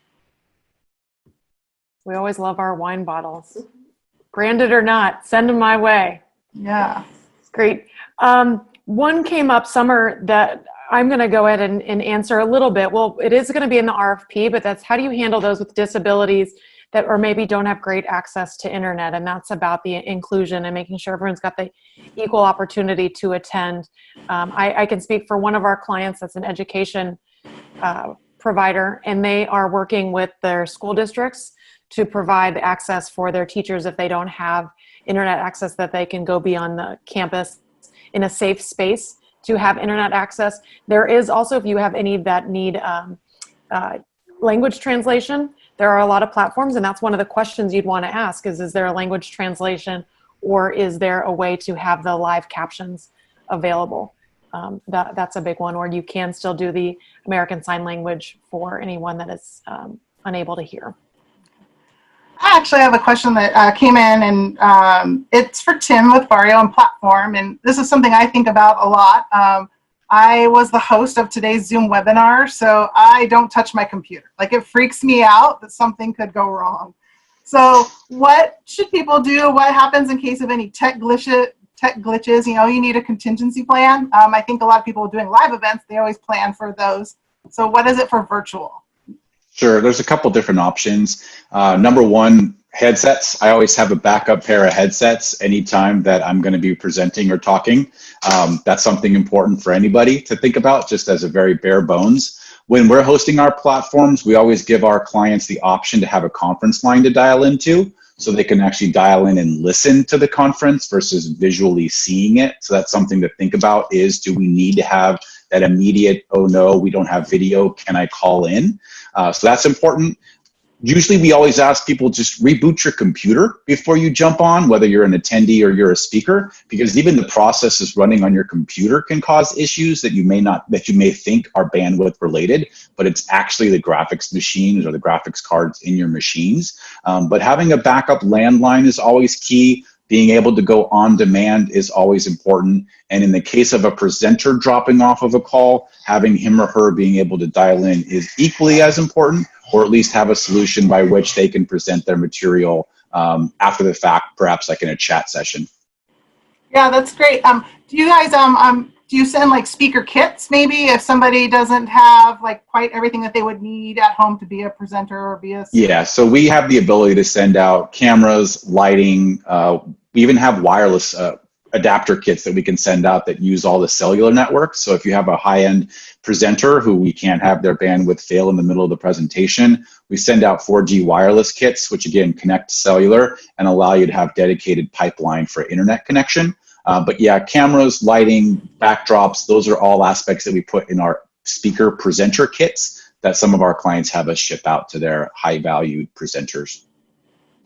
We always love our wine bottles. Branded or not, send them my way. Yeah. Great. One came up, Summer, that I'm going to go ahead and answer a little bit. Well, it is going to be in the RFP, but that's how do you handle those with disabilities that or maybe don't have great access to internet? And that's about the inclusion and making sure everyone's got the equal opportunity to attend. I can speak for one of our clients that's an education provider, and they are working with their school districts to provide access for their teachers if they don't have internet access, that they can go be on the campus in a safe space to have internet access. There is also, if you have any that need language translation, there are a lot of platforms, and that's one of the questions you'd want to ask is there a language translation, or is there a way to have the live captions available? That's a big one, or you can still do the American Sign Language for anyone that is unable to hear. I actually have a question that came in, and it's for Tim with Vario and Platform, and this is something I think about a lot. I was the host of today's Zoom webinar, so I don't touch my computer. Like, it freaks me out that something could go wrong. So what should people do? What happens in case of any tech glitches tech glitches, you need a contingency plan. I think a lot of people doing live events, they always plan for those. So what is it for virtual? Sure, there's a couple different options. Number one, headsets. I always have a backup pair of headsets anytime that I'm going to be presenting or talking. That's something important for anybody to think about, just as a very bare bones. When we're hosting our platforms, we always give our clients the option to have a conference line to dial into, so they can actually dial in and listen to the conference versus visually seeing it. So that's something to think about, is do we need to have that immediate, oh no, we don't have video, can I call in? So that's important. Usually we always ask people, just reboot your computer before you jump on, whether you're an attendee or you're a speaker, because even the processes running on your computer can cause issues that you may think are bandwidth related, but it's actually the graphics machines or the graphics cards in your machines. But having a backup landline is always key. Being able to go on demand is always important. And in the case of a presenter dropping off of a call, having him or her being able to dial in is equally as important, or at least have a solution by which they can present their material after the fact, perhaps like in a chat session. Yeah, that's great. Do you guys, do you send like speaker kits maybe if somebody doesn't have like quite everything that they would need at home to be a presenter or be a... Yeah, so we have the ability to send out cameras, lighting. We even have wireless adapter kits that we can send out that use all the cellular networks. So if you have a high-end presenter who we can't have their bandwidth fail in the middle of the presentation, we send out 4G wireless kits, which again connect to cellular and allow you to have dedicated pipeline for internet connection. But yeah, cameras, lighting, backdrops, those are all aspects that we put in our speaker presenter kits that some of our clients have us ship out to their high-valued presenters.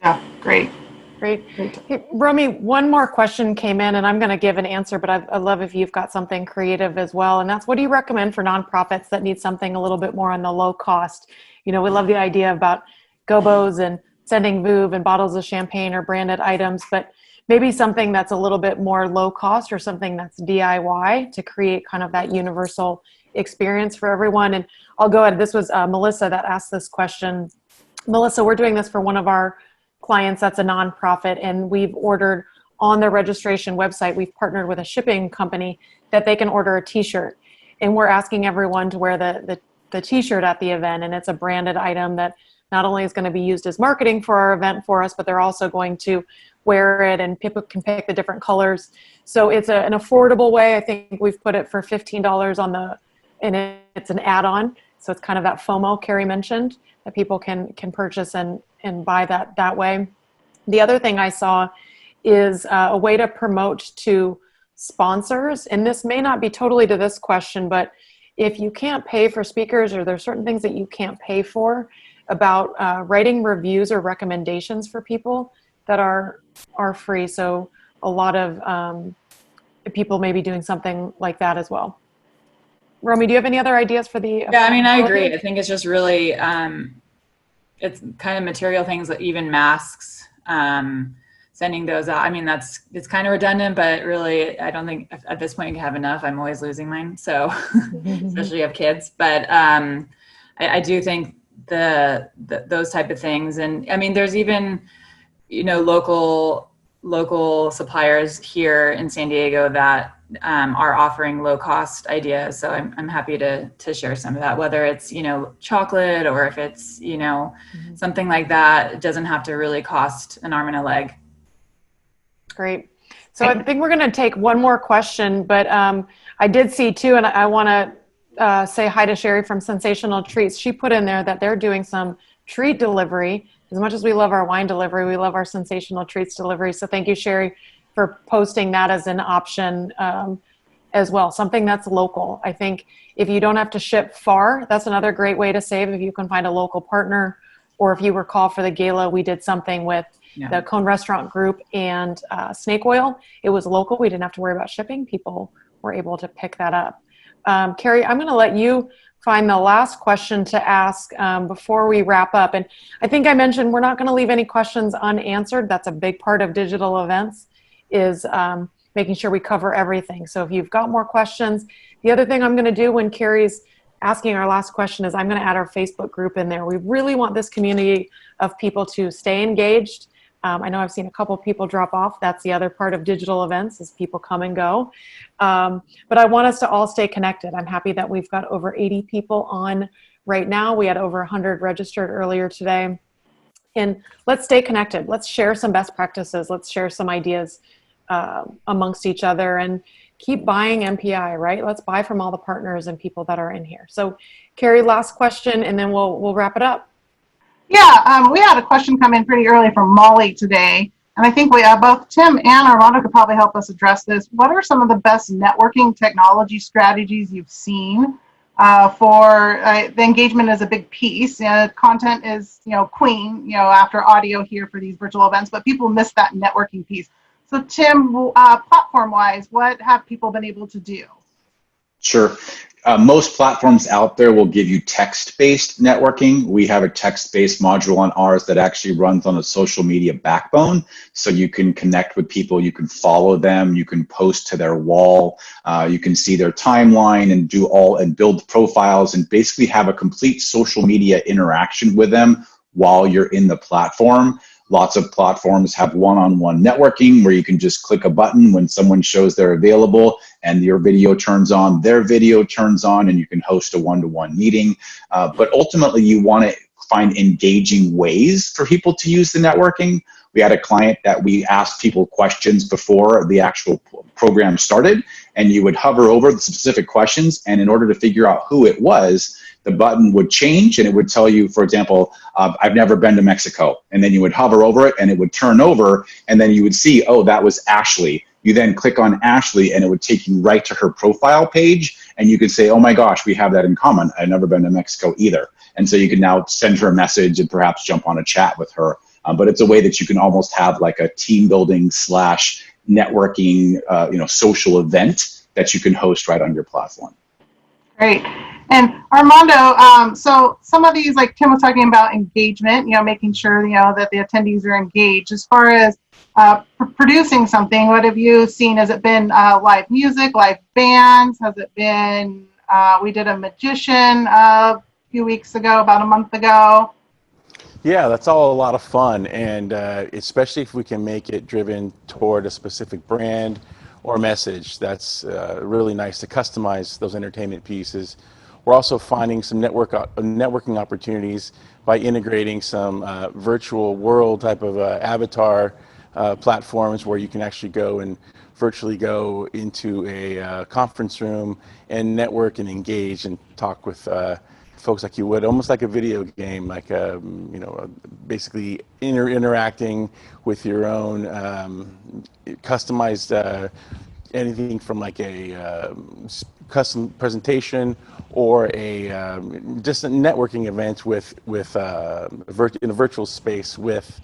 Yeah, great. Great. Hey, Romy, one more question came in, and I'm going to give an answer, but I'd love if you've got something creative as well. And that's, what do you recommend for nonprofits that need something a little bit more on the low cost? We love the idea about GoBos and sending VOOV and bottles of champagne or branded items, but maybe something that's a little bit more low cost, or something that's DIY to create kind of that universal experience for everyone. And I'll go ahead. This was Melissa that asked this question. Melissa, we're doing this for one of our clients that's a nonprofit, and we've ordered on their registration website, we've partnered with a shipping company that they can order a t-shirt, and we're asking everyone to wear the t-shirt at the event, and it's a branded item that not only is going to be used as marketing for our event for us, but they're also going to wear it, and people can pick the different colors. So it's an affordable way. I think we've put it for $15 and it's an add-on. So it's kind of that FOMO Carrie mentioned, that people can purchase and buy that way. The other thing I saw is a way to promote to sponsors, and this may not be totally to this question, but if you can't pay for speakers, or there's certain things that you can't pay for, about writing reviews or recommendations for people that are free. So a lot of people may be doing something like that as well. Romy, do you have any other ideas for the... Yeah, I mean, I agree. I think it's just really, it's kind of material things, that even masks, sending those out. I mean, it's kind of redundant, but really, I don't think at this point you can have enough. I'm always losing mine. So especially if you have kids, but I do think those type of things. And I mean, there's even, local suppliers here in San Diego that are offering low cost ideas. So I'm happy to share some of that, whether it's, chocolate, or if it's, something like that. It doesn't have to really cost an arm and a leg. Great. So I think we're going to take one more question, but I did see too, and I want to say hi to Sherry from Sensational Treats. She put in there that they're doing some treat delivery. As much as we love our wine delivery, we love our Sensational Treats delivery. So thank you, Sherry, for posting that as an option as well, something that's local. I think if you don't have to ship far, that's another great way to save, if you can find a local partner. Or if you recall, for the gala, we did something with the Cone Restaurant Group and Snake Oil. It was local. We didn't have to worry about shipping. People were able to pick that up. Carrie, I'm going to let you find the last question to ask before we wrap up. And I think I mentioned we're not going to leave any questions unanswered. That's a big part of digital events, is making sure we cover everything. So if you've got more questions, the other thing I'm going to do when Carrie's asking our last question is I'm going to add our Facebook group in there. We really want this community of people to stay engaged, I know I've seen a couple people drop off. That's the other part of digital events, is people come and go. But I want us to all stay connected. I'm happy that we've got over 80 people on right now. We had over 100 registered earlier today. And let's stay connected. Let's share some best practices. Let's share some ideas amongst each other, and keep buying MPI, right? Let's buy from all the partners and people that are in here. So Carrie, last question, and then we'll wrap it up. Yeah, we had a question come in pretty early from Molly today, and I think we both Tim and Armando could probably help us address this. What are some of the best networking technology strategies you've seen for the engagement is a big piece? Content is, queen, after audio here for these virtual events, but people miss that networking piece. So Tim, platform-wise, what have people been able to do? Sure. Most platforms out there will give you text-based networking. We have a text-based module on ours that actually runs on a social media backbone. So you can connect with people, you can follow them, you can post to their wall, you can see their timeline and build profiles and basically have a complete social media interaction with them while you're in the platform. Lots of platforms have one-on-one networking where you can just click a button when someone shows they're available and your video turns on, their video turns on, and you can host a one-to-one meeting. But ultimately, you want to find engaging ways for people to use the networking. We had a client that we asked people questions before the actual program started, and you would hover over the specific questions, and in order to figure out who it was, the button would change and it would tell you, for example, I've never been to Mexico. And then you would hover over it and it would turn over, and then you would see, oh, that was Ashley. You then click on Ashley and it would take you right to her profile page, and you could say, oh my gosh, we have that in common. I've never been to Mexico either. And so you can now send her a message and perhaps jump on a chat with her. But it's a way that you can almost have like a team building / networking, social event that you can host right on your platform. Great. And Armando, so some of these, like Tim was talking about engagement, making sure, that the attendees are engaged. As far as producing something, what have you seen? Has it been live music, live bands? Has it been, we did a magician a few weeks ago, about a month ago. Yeah, that's all a lot of fun, and especially if we can make it driven toward a specific brand or message. That's really nice to customize those entertainment pieces. We're also finding some networking opportunities by integrating some virtual world type of avatar platforms where you can actually go and virtually go into a conference room and network and engage and talk with folks like you would, almost like a video game, like basically interacting with your own customized anything from like a custom presentation or a just a networking event in a virtual space with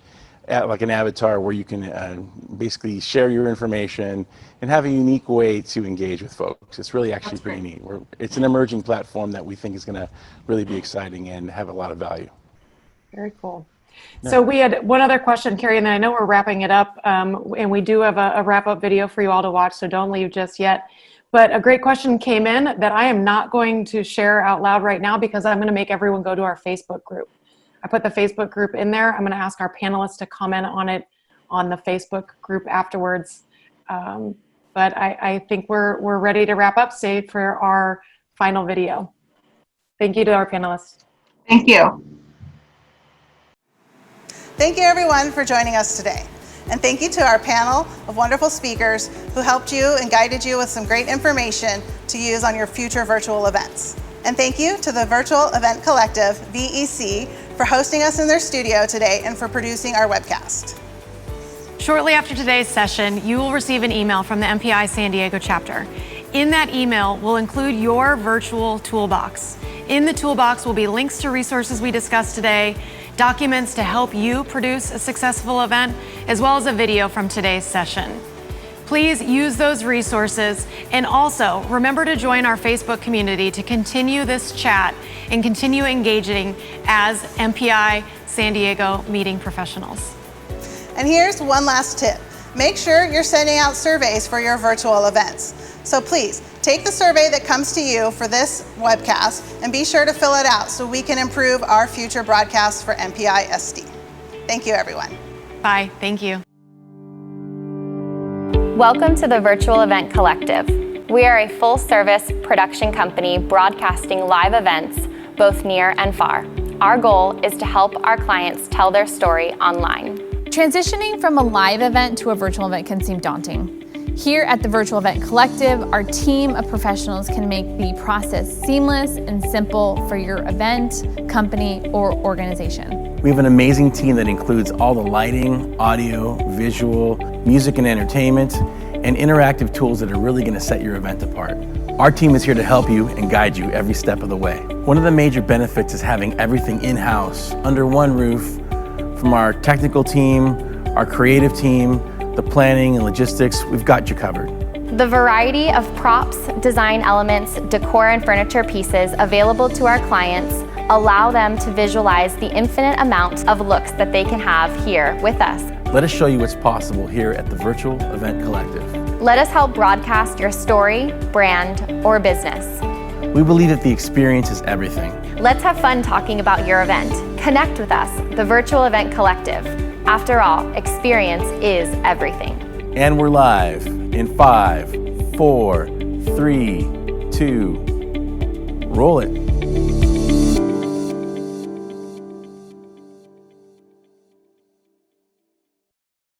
like an avatar where you can basically share your information and have a unique way to engage with folks. It's really actually pretty neat. It's an emerging platform that we think is going to really be exciting and have a lot of value. Very cool. So we had one other question, Carrie, and then I know we're wrapping it up, and we do have a wrap-up video for you all to watch, so don't leave just yet. But a great question came in that I am not going to share out loud right now because I'm going to make everyone go to our Facebook group. I put the Facebook group in there. I'm going to ask our panelists to comment on it on the Facebook group afterwards. But I think we're ready to wrap up, save for our final video. Thank you to our panelists. Thank you. Thank you everyone for joining us today. And thank you to our panel of wonderful speakers who helped you and guided you with some great information to use on your future virtual events. And thank you to the Virtual Event Collective, VEC, for hosting us in their studio today and for producing our webcast. Shortly after today's session, you will receive an email from the MPI San Diego chapter. In that email will include your virtual toolbox. In the toolbox will be links to resources we discussed today, documents to help you produce a successful event, as well as a video from today's session. Please use those resources, and also remember to join our Facebook community to continue this chat and continue engaging as MPI San Diego meeting professionals. And here's one last tip. Make sure you're sending out surveys for your virtual events. So please, take the survey that comes to you for this webcast and be sure to fill it out so we can improve our future broadcasts for MPI SD. Thank you, everyone. Bye. Thank you. Welcome to the Virtual Event Collective. We are a full-service production company broadcasting live events, both near and far. Our goal is to help our clients tell their story online. Transitioning from a live event to a virtual event can seem daunting. Here at the Virtual Event Collective, our team of professionals can make the process seamless and simple for your event, company, or organization. We have an amazing team that includes all the lighting, audio, visual, music and entertainment, and interactive tools that are really going to set your event apart. Our team is here to help you and guide you every step of the way. One of the major benefits is having everything in-house, under one roof, from our technical team, our creative team, the planning and logistics. We've got you covered. The variety of props, design elements, decor, and furniture pieces available to our clients allow them to visualize the infinite amount of looks that they can have here with us. Let us show you what's possible here at the Virtual Event Collective. Let us help broadcast your story, brand, or business. We believe that the experience is everything. Let's have fun talking about your event. Connect with us, the Virtual Event Collective. After all, experience is everything. And we're live in 5, 4, 3, 2, roll it.